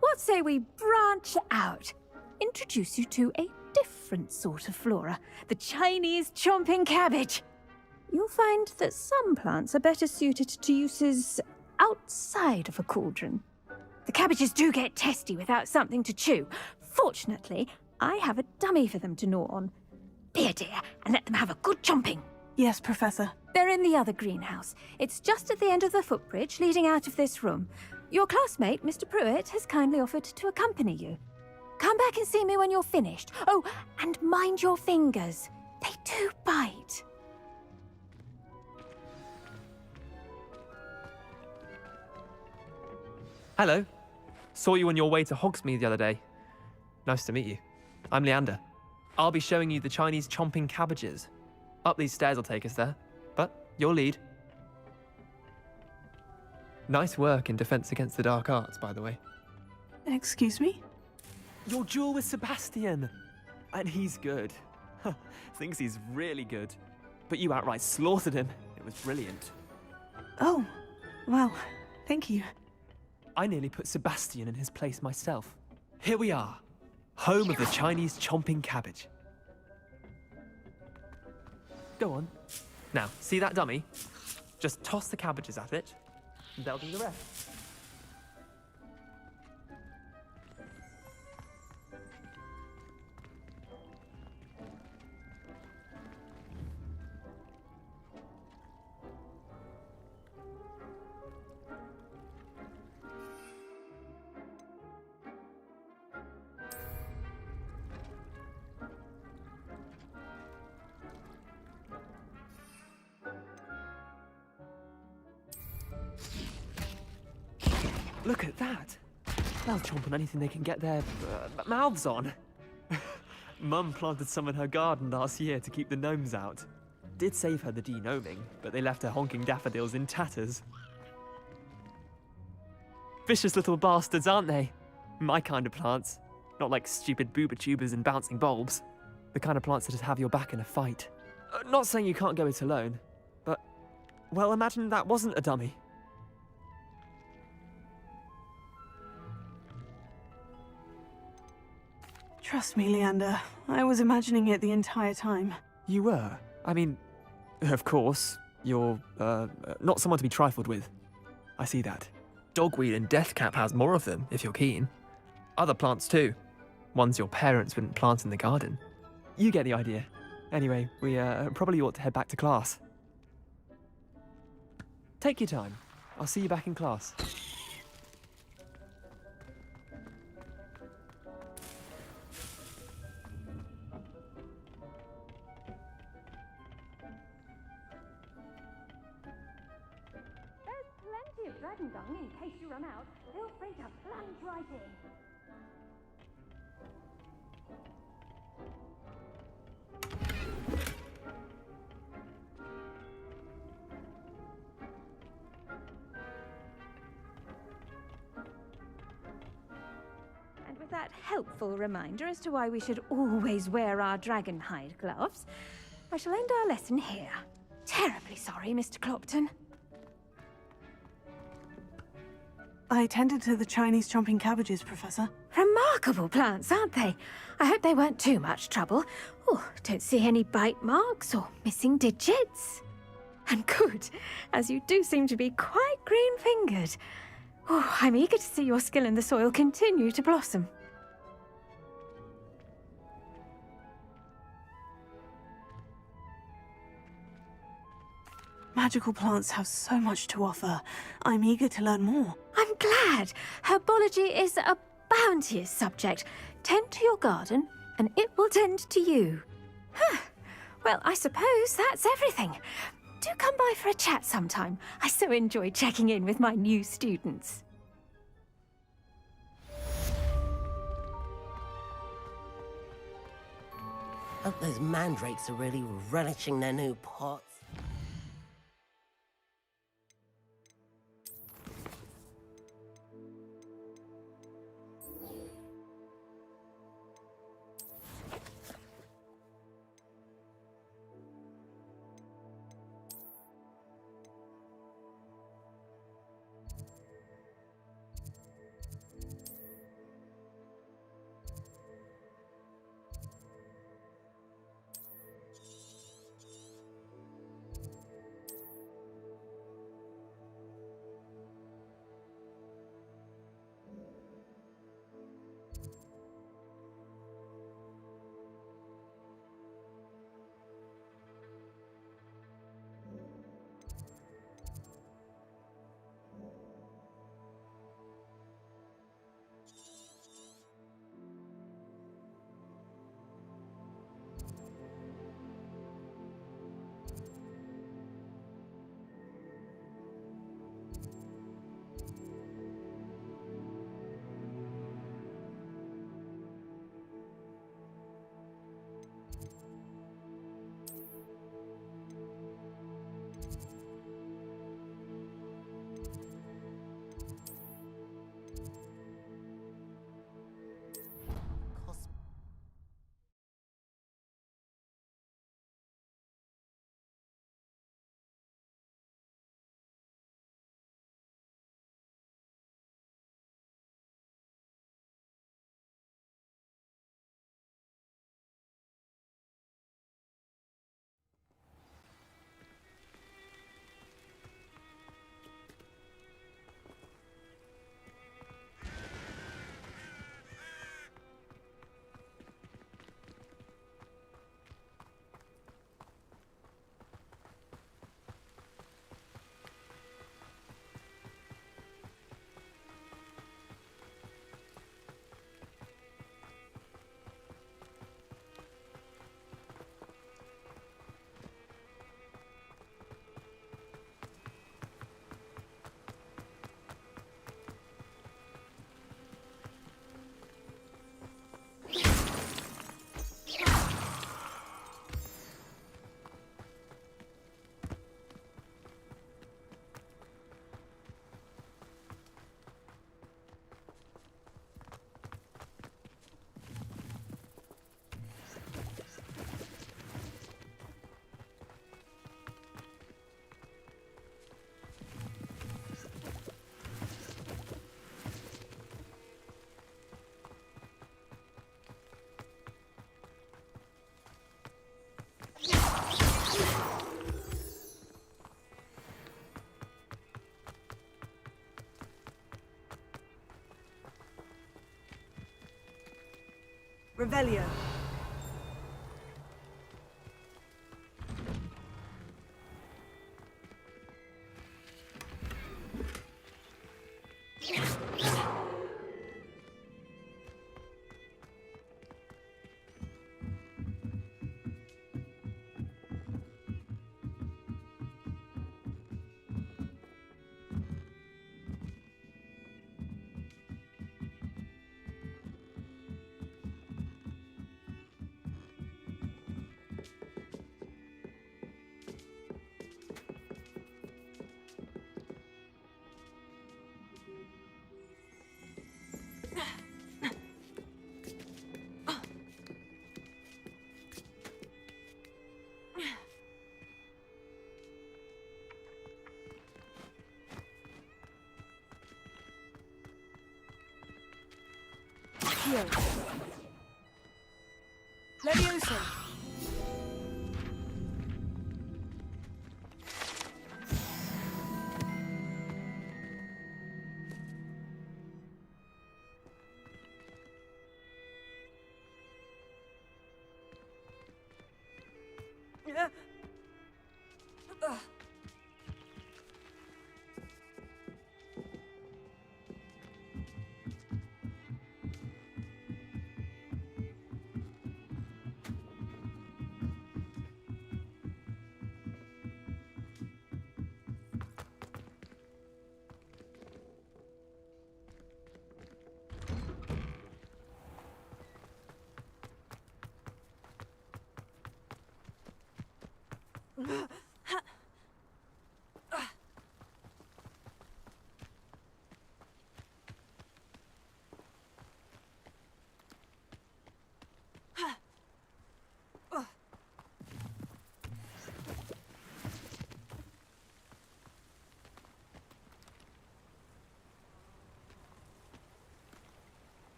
S6: what say we branch out? Introduce you to a different sort of flora, the Chinese chomping cabbage. You'll find that some plants are better suited to uses outside of a cauldron. The cabbages do get testy without something to chew. Fortunately, I have a dummy for them to gnaw on. Be a dear and let them have a good chomping.
S2: Yes, Professor.
S6: They're in the other greenhouse. It's just at the end of the footbridge leading out of this room. Your classmate, Mr. Pruitt, has kindly offered to accompany you. Come back and see me when you're finished. Oh, and mind your fingers. They do bite.
S27: Hello. Saw you on your way to Hogsmeade the other day. Nice to meet you. I'm Leander. I'll be showing you the Chinese chomping cabbages. Up these stairs will take us there. But your lead. Nice work in Defense Against the Dark Arts, by the way.
S2: Excuse me?
S27: Your duel with Sebastian! And he's good. Thinks he's really good. But you outright slaughtered him. It was brilliant.
S2: Oh, well, thank you.
S27: I nearly put Sebastian in his place myself. Here we are. Home of the Chinese chomping cabbage. Go on. Now, see that dummy? Just toss the cabbages at it, and they'll do the rest. Look at that! They'll chomp on anything they can get their mouths on. Mum planted some in her garden last year to keep the gnomes out. Did save her the de-gnoming, but they left her honking daffodils in tatters. Vicious little bastards, aren't they? My kind of plants. Not like stupid booba tubers and bouncing bulbs. The kind of plants that just have your back in a fight. Not saying you can't go it alone, but... well, imagine that wasn't a dummy.
S2: Trust me, Leander. I was imagining it the entire time.
S27: You were? I mean, of course, you're, not someone to be trifled with. I see that. Dogweed and deathcap has more of them, if you're keen. Other plants too. Ones your parents wouldn't plant in the garden. You get the idea. Anyway, we, probably ought to head back to class. Take your time. I'll see you back in class.
S6: Dragon dung in case you run out. Feel free to plunge right in.
S1: And with that helpful reminder as to why we should always wear our dragon hide gloves, I shall end our lesson here. Terribly sorry, Mr. Clopton.
S2: I tended to the Chinese chomping cabbages, Professor.
S6: Remarkable plants, aren't they? I hope they weren't too much trouble. Oh, don't see any bite marks or missing digits. And good, as you do seem to be quite green-fingered. Oh, I'm eager to see your skill in the soil continue to blossom.
S2: Magical plants have so much to offer. I'm eager to learn more.
S6: I'm glad. Herbology is a bounteous subject. Tend to your garden, and it will tend to you. Huh. Well, I suppose that's everything. Do come by for a chat sometime. I so enjoy checking in with my new students.
S23: Hope those mandrakes are really relishing their new pots.
S2: Revelio. Here. Levioso.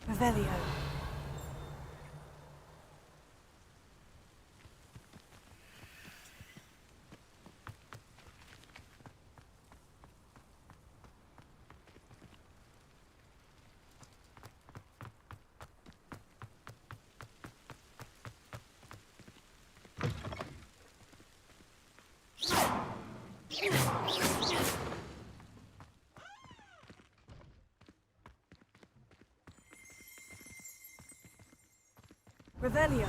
S2: Revelio. Revelio.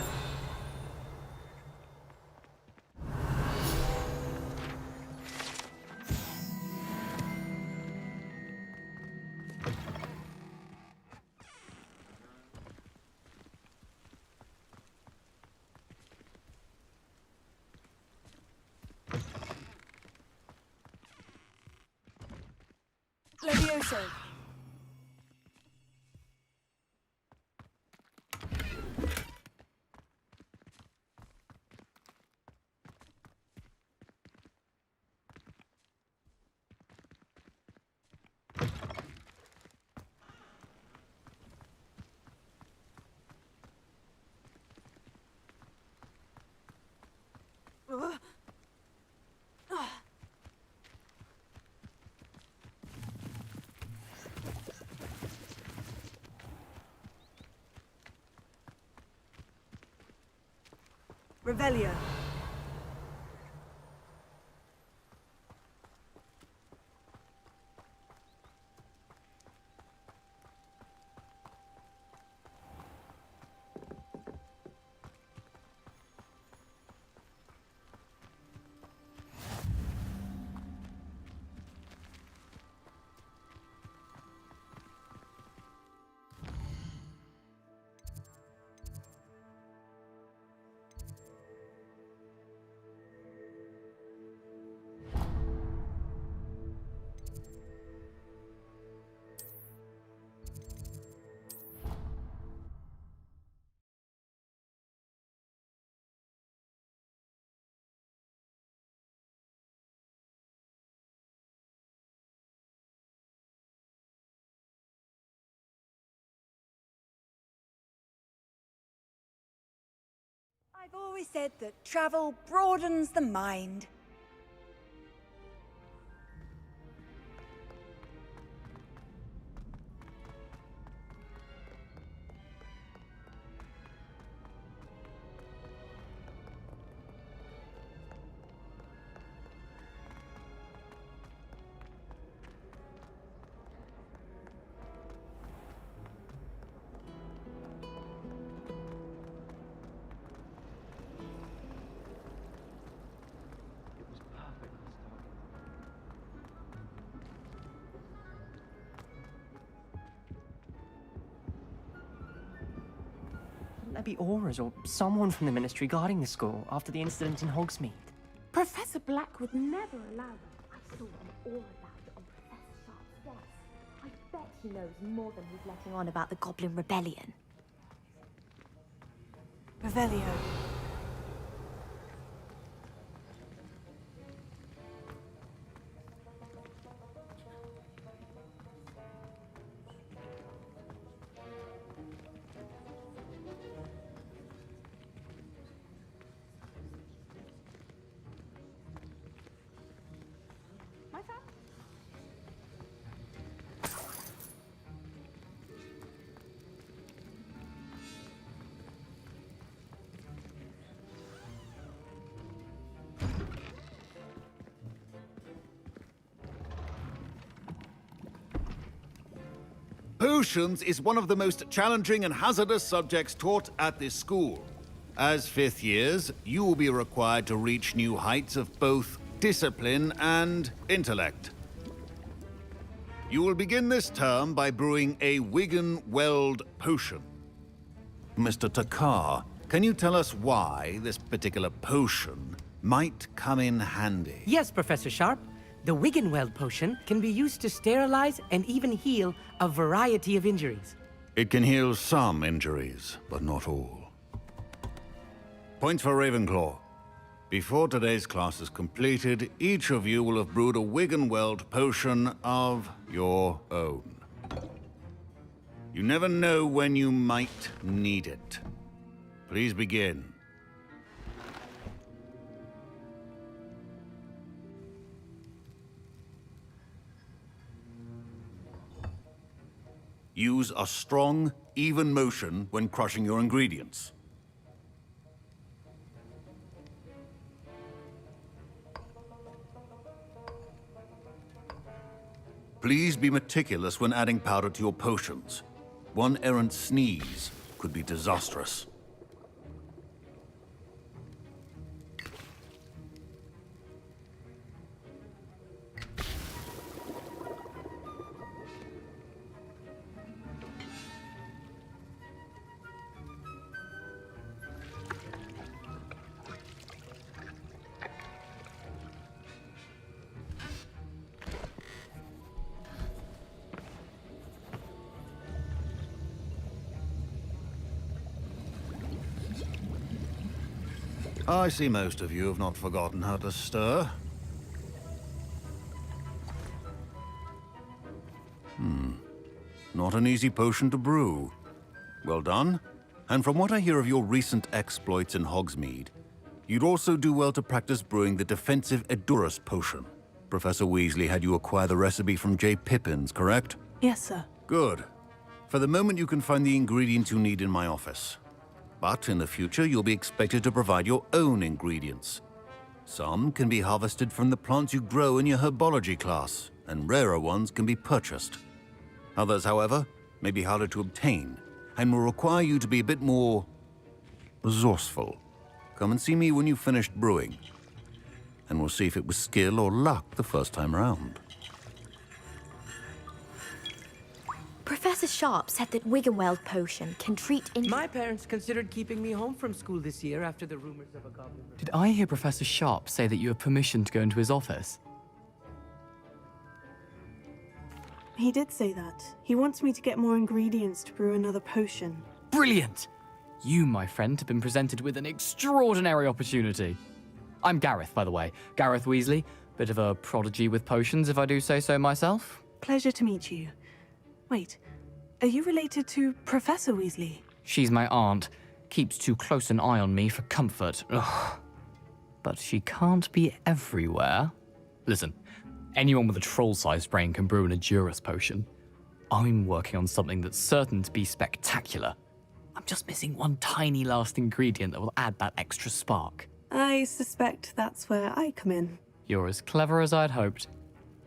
S2: Levioso. Revelio.
S7: I've always said that travel broadens the mind.
S24: There be auras or someone from the Ministry guarding the school after the incident in Hogsmeade.
S16: Professor Black would never allow them.
S25: I saw them all about it on Professor Sharp's desk. I bet he knows more than he's letting on about the Goblin Rebellion.
S2: Revelio.
S8: Potions is one of the most challenging and hazardous subjects taught at this school. As fifth years, you will be required to reach new heights of both discipline and intellect. You will begin this term by brewing a Wigan-Weld potion. Mr. Takar, can you tell us why this particular potion might come in handy?
S9: Yes, Professor Sharp. The Wiggenweld potion can be used to sterilize and even heal a variety of injuries.
S8: It can heal some injuries, but not all. Points for Ravenclaw. Before today's class is completed, each of you will have brewed a Wiggenweld potion of your own. You never know when you might need it. Please begin. Use a strong, even motion when crushing your ingredients. Please be meticulous when adding powder to your potions. One errant sneeze could be disastrous. I see most of you have not forgotten how to stir. Not an easy potion to brew. Well done. And from what I hear of your recent exploits in Hogsmeade, you'd also do well to practice brewing the defensive Edurus potion. Professor Weasley had you acquire the recipe from J. Pippin's, correct?
S2: Yes, sir.
S8: Good. For the moment, you can find the ingredients you need in my office. But in the future, you'll be expected to provide your own ingredients. Some can be harvested from the plants you grow in your herbology class, and rarer ones can be purchased. Others, however, may be harder to obtain, and will require you to be a bit more resourceful. Come and see me when you've finished brewing, and we'll see if it was skill or luck the first time round.
S25: Professor Sharp said that Wiggenweld potion can treat
S9: My parents considered keeping me home from school this year after the rumors of a goblin.
S5: Did I hear Professor Sharp say that you have permission to go into his office?
S2: He did say that. He wants me to get more ingredients to brew another potion.
S5: Brilliant! You, my friend, have been presented with an extraordinary opportunity. I'm Gareth, by the way. Gareth Weasley. Bit of a prodigy with potions, if I do say so myself.
S2: Pleasure to meet you. Wait, are you related to Professor Weasley?
S5: She's my aunt.
S4: Keeps too close an eye on me for comfort. Ugh. But she can't be everywhere. Listen, anyone with a troll-sized brain can brew an Edurus potion. I'm working on something that's certain to be spectacular. I'm just missing one tiny last ingredient that will add that extra spark.
S3: I suspect that's where I come in.
S4: You're as clever as I'd hoped.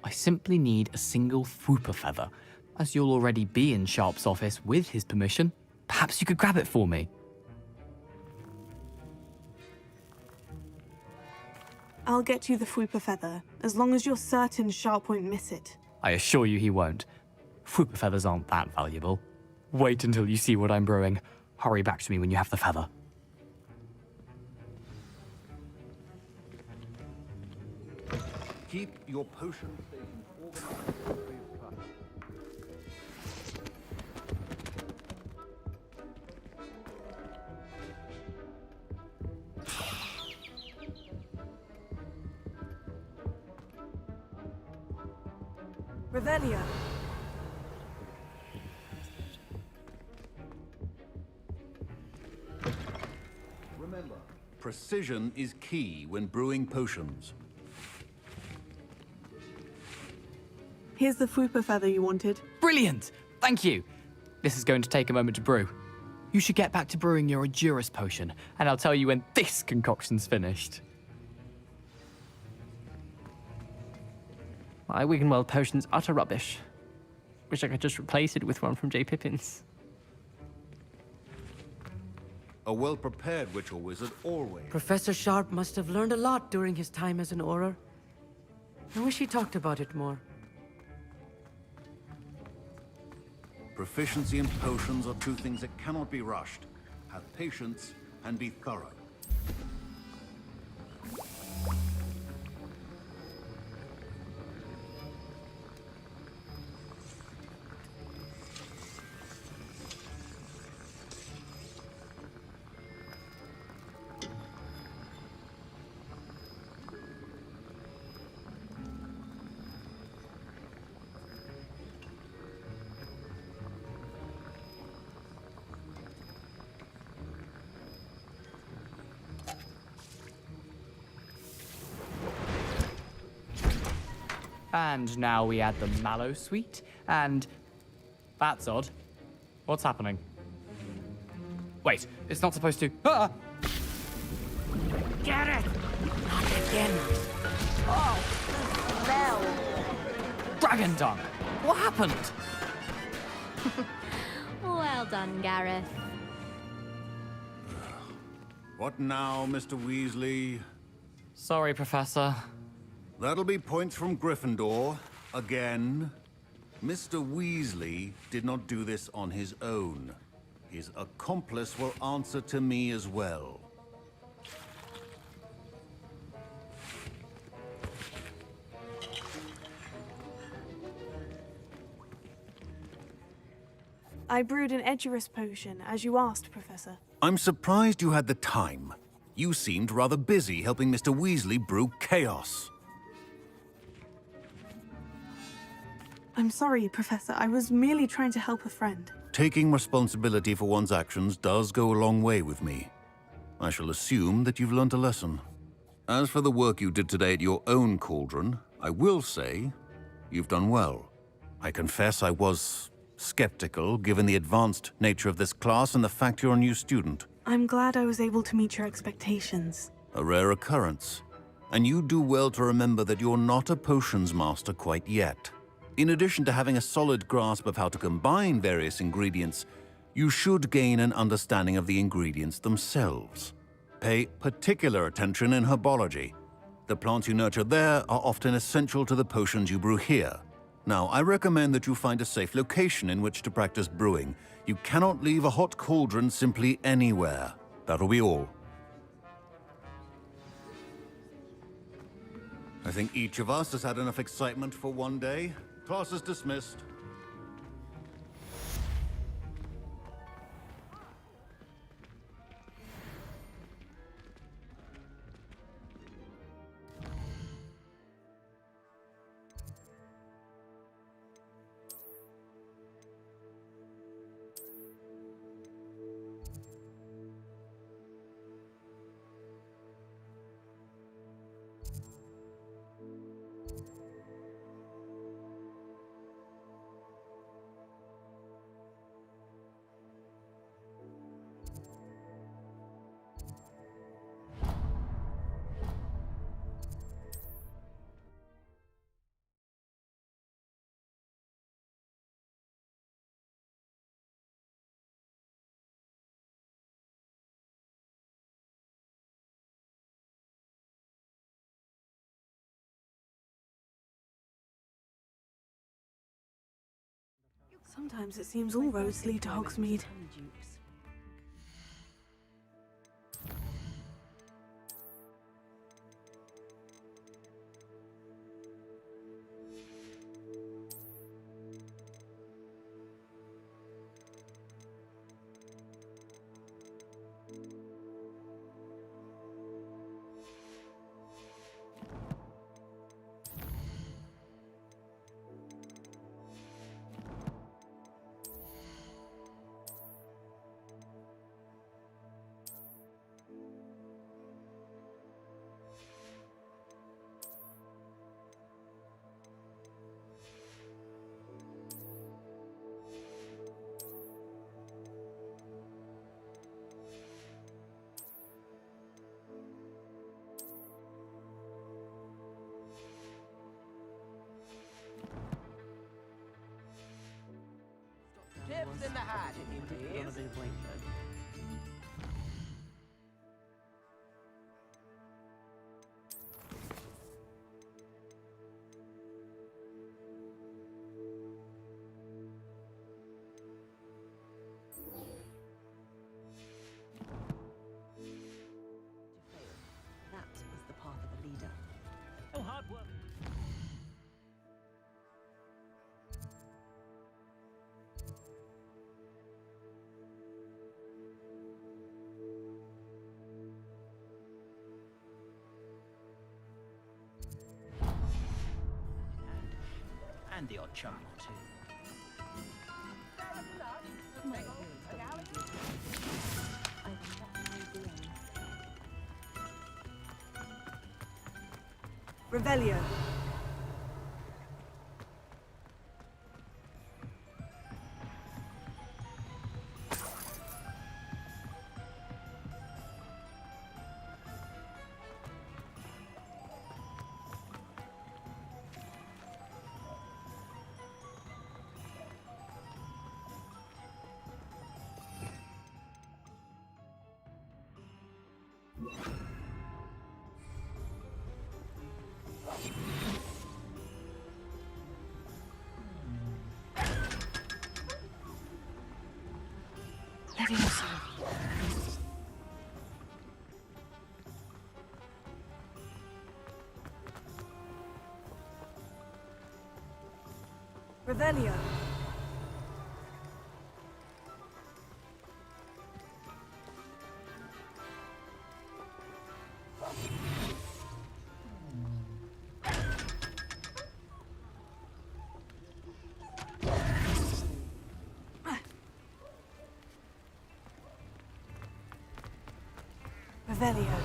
S4: I simply need a single Fwooper feather. As you'll already be in Sharp's office with his permission, perhaps you could grab it for me.
S3: I'll get you the Fwooper feather, as long as you're certain Sharp won't miss it.
S4: I assure you he won't. Fwooper feathers aren't that valuable. Wait until you see what I'm brewing. Hurry back to me when you have the feather.
S8: Keep your potion stations organized.
S2: Revelio.
S8: Remember, precision is key when brewing potions.
S3: Here's the Fwooper feather you wanted.
S4: Brilliant! Thank you! This is going to take a moment to brew. You should get back to brewing your Edurus potion, and I'll tell you when this concoction's finished.
S24: My Wiggenweld potion's utter rubbish. Wish I could just replace it with one from J. Pippin's.
S8: A well-prepared witch or wizard always.
S9: Professor Sharp must have learned a lot during his time as an Auror. I wish he talked about it more.
S8: Proficiency in potions are two things that cannot be rushed. Have patience and be thorough.
S4: And now we add the mallow sweet, and... That's odd. What's happening? Wait, it's not supposed to... Ah!
S9: Get it! Not again.
S4: Oh, smell! Dragon dung! What happened?
S6: Well done, Gareth.
S8: What now, Mr. Weasley?
S4: Sorry, Professor.
S8: That'll be points from Gryffindor. Again. Mr. Weasley did not do this on his own. His accomplice will answer to me as well.
S2: I brewed an Edurus potion, as you asked, Professor.
S8: I'm surprised you had the time. You seemed rather busy helping Mr. Weasley brew chaos.
S3: I'm sorry, Professor. I was merely trying to help a friend.
S8: Taking responsibility for one's actions does go a long way with me. I shall assume that you've learnt a lesson. As for the work you did today at your own cauldron, I will say you've done well. I confess I was skeptical, given the advanced nature of this class and the fact you're a new student.
S3: I'm glad I was able to meet your expectations.
S8: A rare occurrence. And you do well to remember that you're not a potions master quite yet. In addition to having a solid grasp of how to combine various ingredients, you should gain an understanding of the ingredients themselves. Pay particular attention in herbology. The plants you nurture there are often essential to the potions you brew here. Now, I recommend that you find a safe location in which to practice brewing. You cannot leave a hot cauldron simply anywhere. That'll be all. I think each of us has had enough excitement for one day. Class is dismissed.
S2: Sometimes it seems all roads lead to Hogsmeade.
S10: Tips in the hat, if you please.
S12: That is the path of a leader.
S10: Oh, hard work. And the odd chum or two.
S2: Revelio.
S3: Leviosa.
S2: Revelio. Revelio.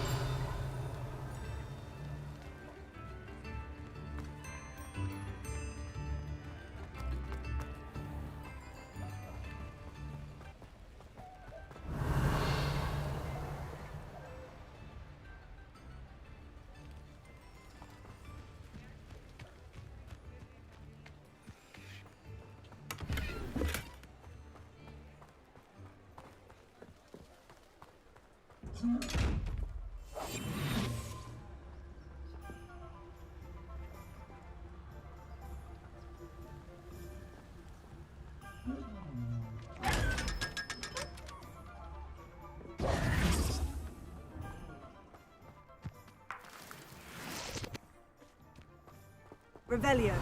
S2: Revelio.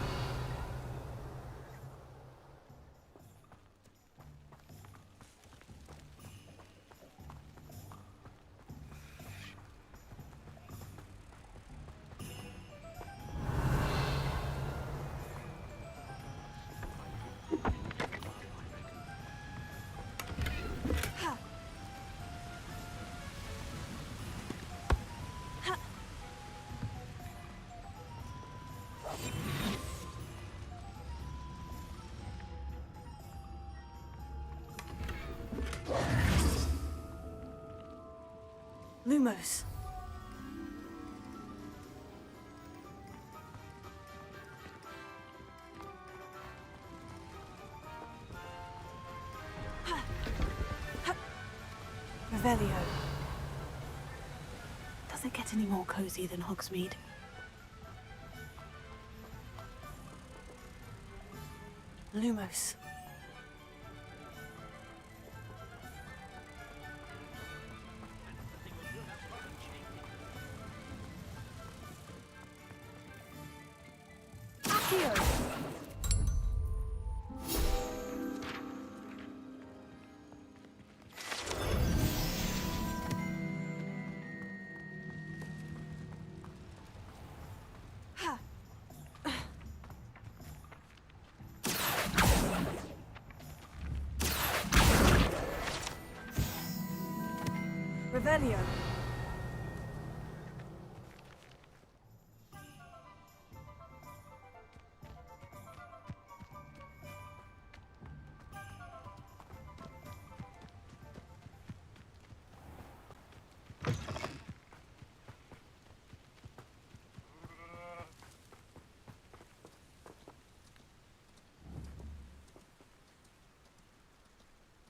S2: Lumos. Revelio. Does it get any more cozy than Hogsmeade? Lumos. Revelio.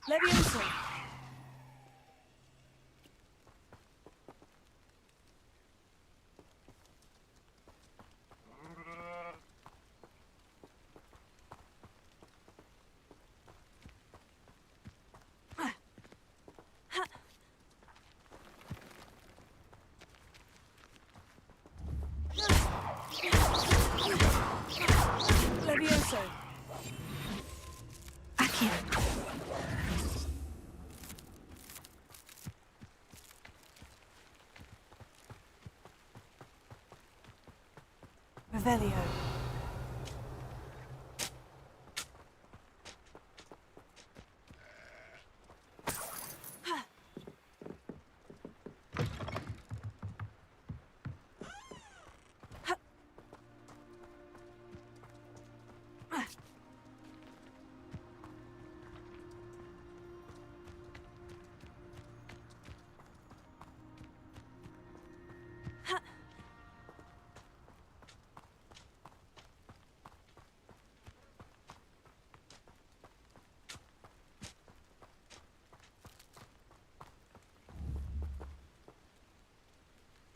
S2: Levioso. Levioso.
S3: Accio. Revelio.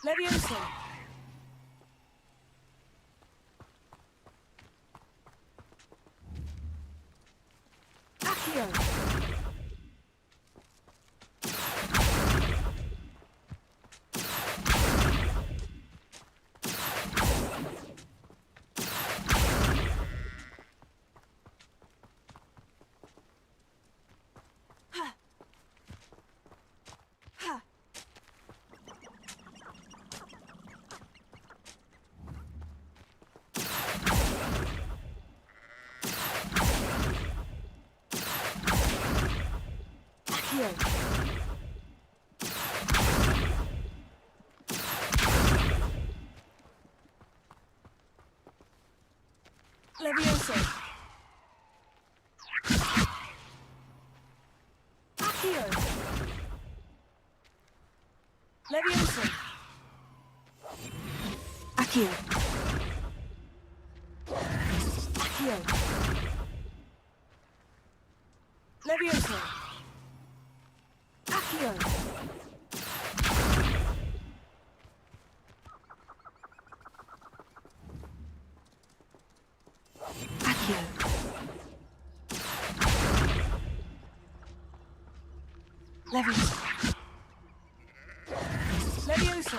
S2: Levioso. Accio. Levioso. Accio. Levioso.
S3: Accio.
S2: Accio. Levioso. Accio.
S3: Accio.
S2: Levioso. Levioso.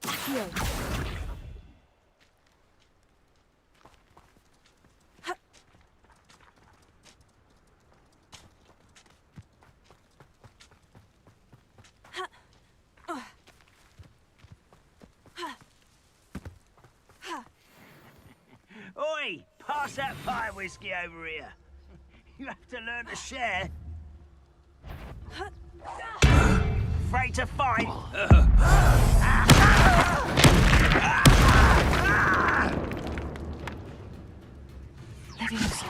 S2: Accio.
S10: Oi! Pass that fire whiskey over here. You have to learn to share. Afraid to fight?
S3: Levioso.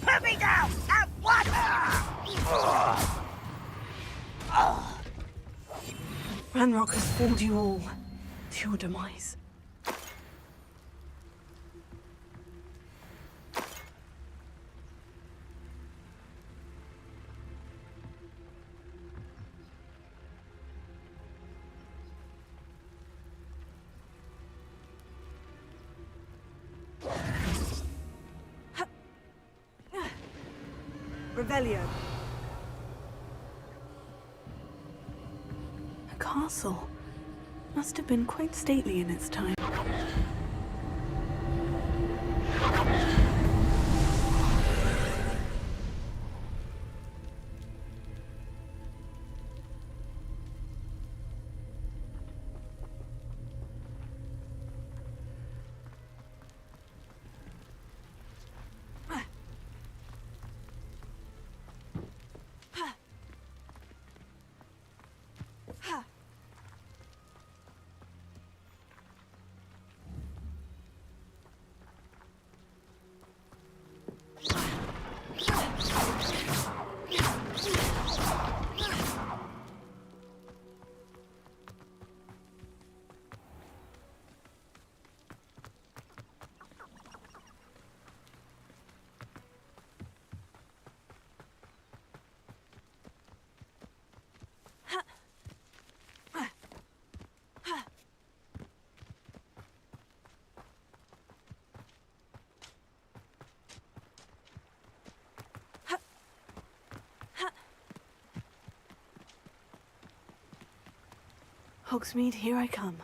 S10: Put me down! At once!
S3: Ranrock has fooled you all to your demise.
S2: Revelio.
S3: A castle. Must have been quite stately in its time.
S2: Hogsmeade, here I come.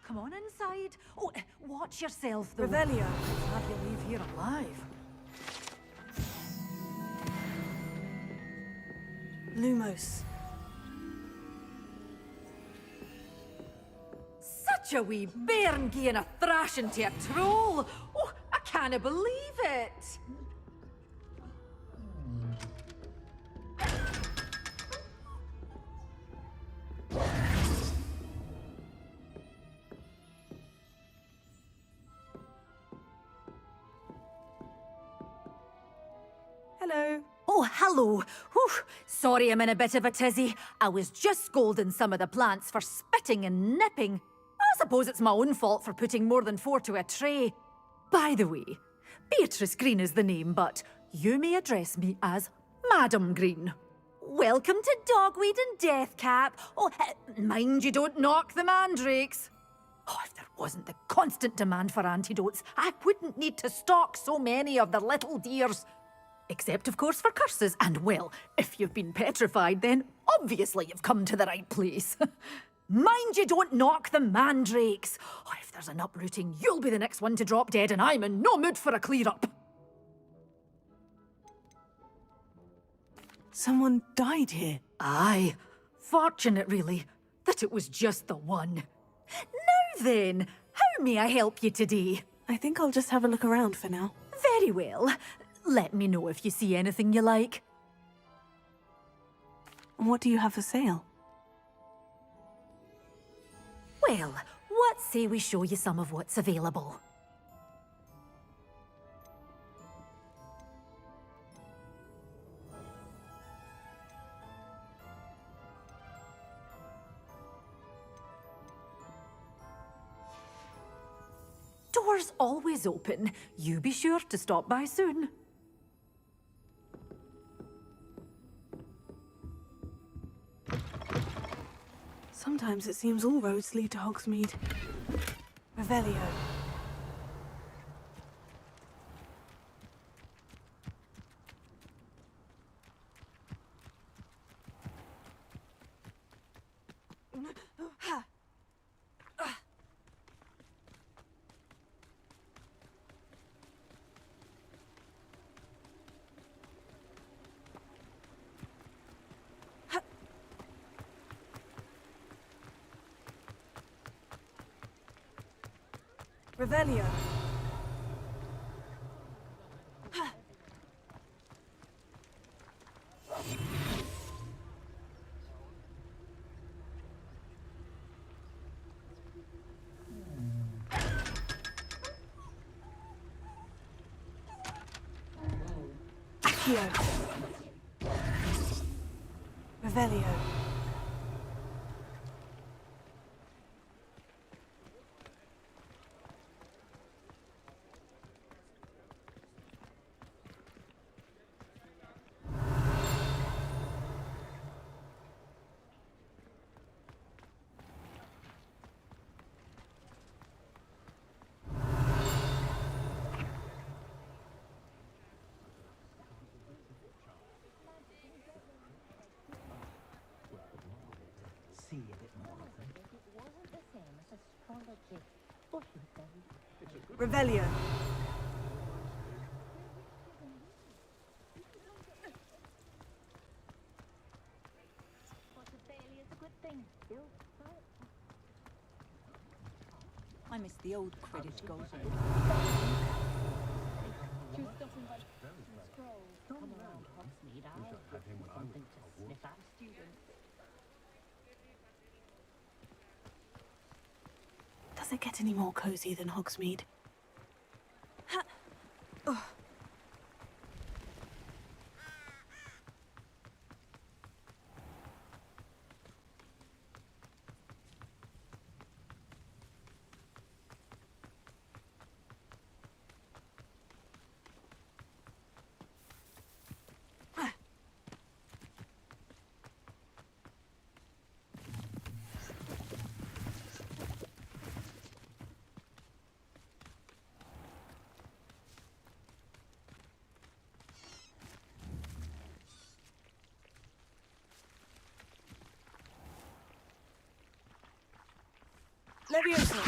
S12: Come on inside. Oh, watch yourself, though.
S2: Revelio.
S12: Have you leave here alive.
S2: Lumos.
S12: Such a wee bairn gieing a thrashing to a troll. Oh, I can't believe it.
S2: Hello.
S12: Oh, hello. Whew. Sorry I'm in a bit of a tizzy. I was just scolding some of the plants for spitting and nipping. I suppose it's my own fault for putting more than 4 to a tray. By the way, Beatrice Green is the name, but you may address me as Madam Green. Welcome to Dogweed and Deathcap. Oh, mind you don't knock the mandrakes. Oh, if there wasn't the constant demand for antidotes, I wouldn't need to stock so many of the little dears. Except, of course, for curses. And, well, if you've been petrified, then obviously you've come to the right place. Mind you don't knock the mandrakes. Oh, if there's an uprooting, you'll be the next one to drop dead, and I'm in no mood for a clear-up.
S2: Someone died here.
S12: Aye. Fortunate, really, that it was just the one. Now then, how may I help you today?
S2: I think I'll just have a look around for now.
S12: Very well. Let me know if you see anything you like.
S2: What do you have for sale?
S12: Well, what say we show you some of what's available? Doors always open. You be sure to stop by soon.
S2: Sometimes it seems all roads lead to Hogsmeade. Revelio. Revelio. Accio. Revelio. Revelio.
S7: I miss the old Quidditch goals.
S3: Does it get any more cozy than Hogsmeade?
S2: Leviosa!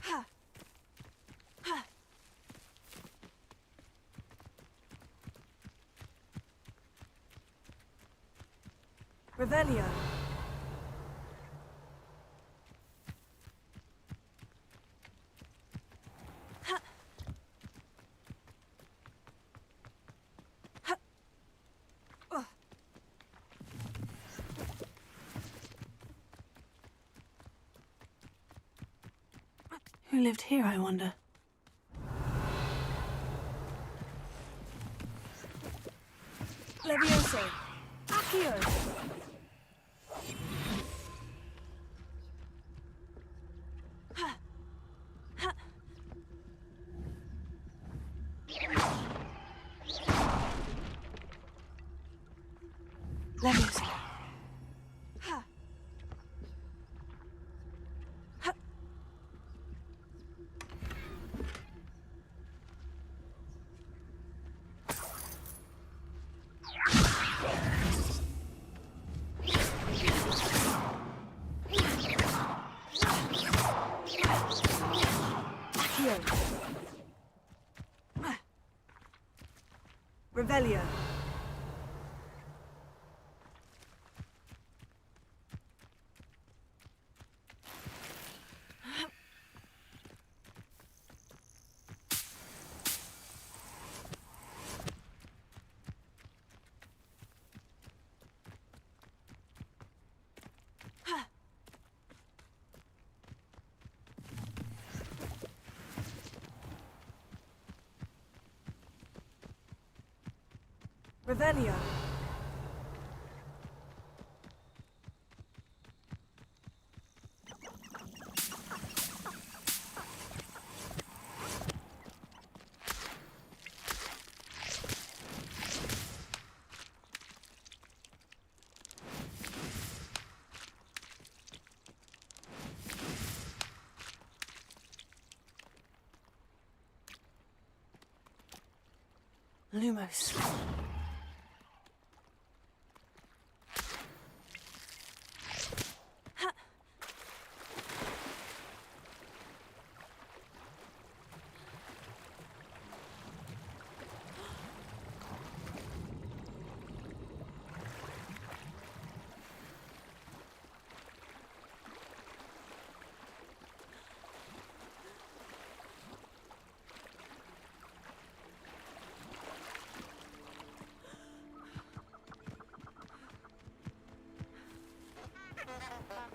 S2: Ha! Ha! Revelio! Ha! Ha! Ugh.
S3: Who lived here, I wonder?
S2: Levioso! Accio! Ha! Ha!
S3: Levioso.
S2: Ha! Ha! Accio! Revelio! Ha! Revelio!
S3: Lumos.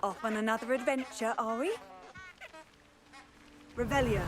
S7: Off on another adventure, are we?
S2: Revelio!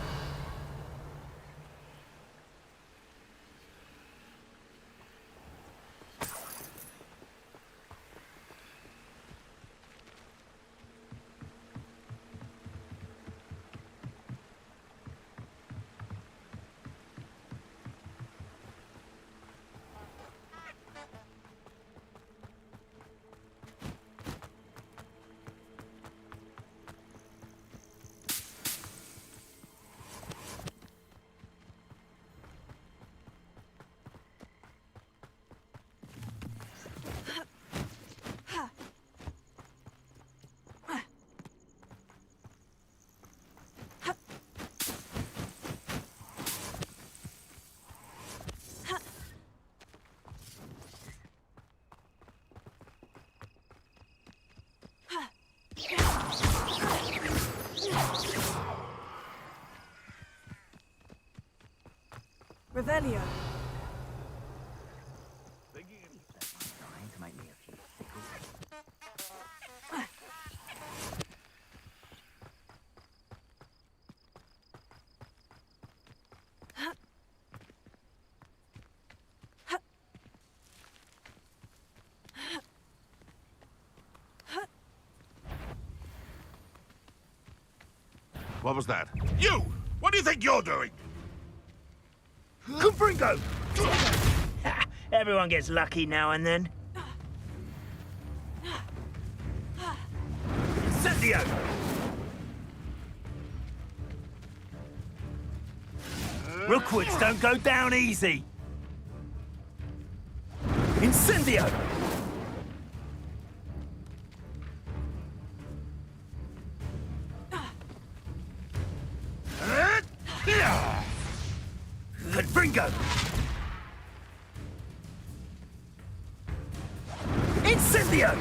S2: Revelio.
S13: What was that? You! What do you think you're doing? Confringo!
S10: Everyone gets lucky now and then.
S13: Incendio!
S10: Rookwoods don't go down easy. Incendio!
S13: Confringo!
S10: Incendio!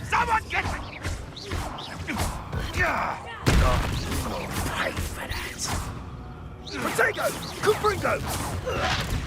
S13: Someone get me! Pay for that! Potato! Confringo!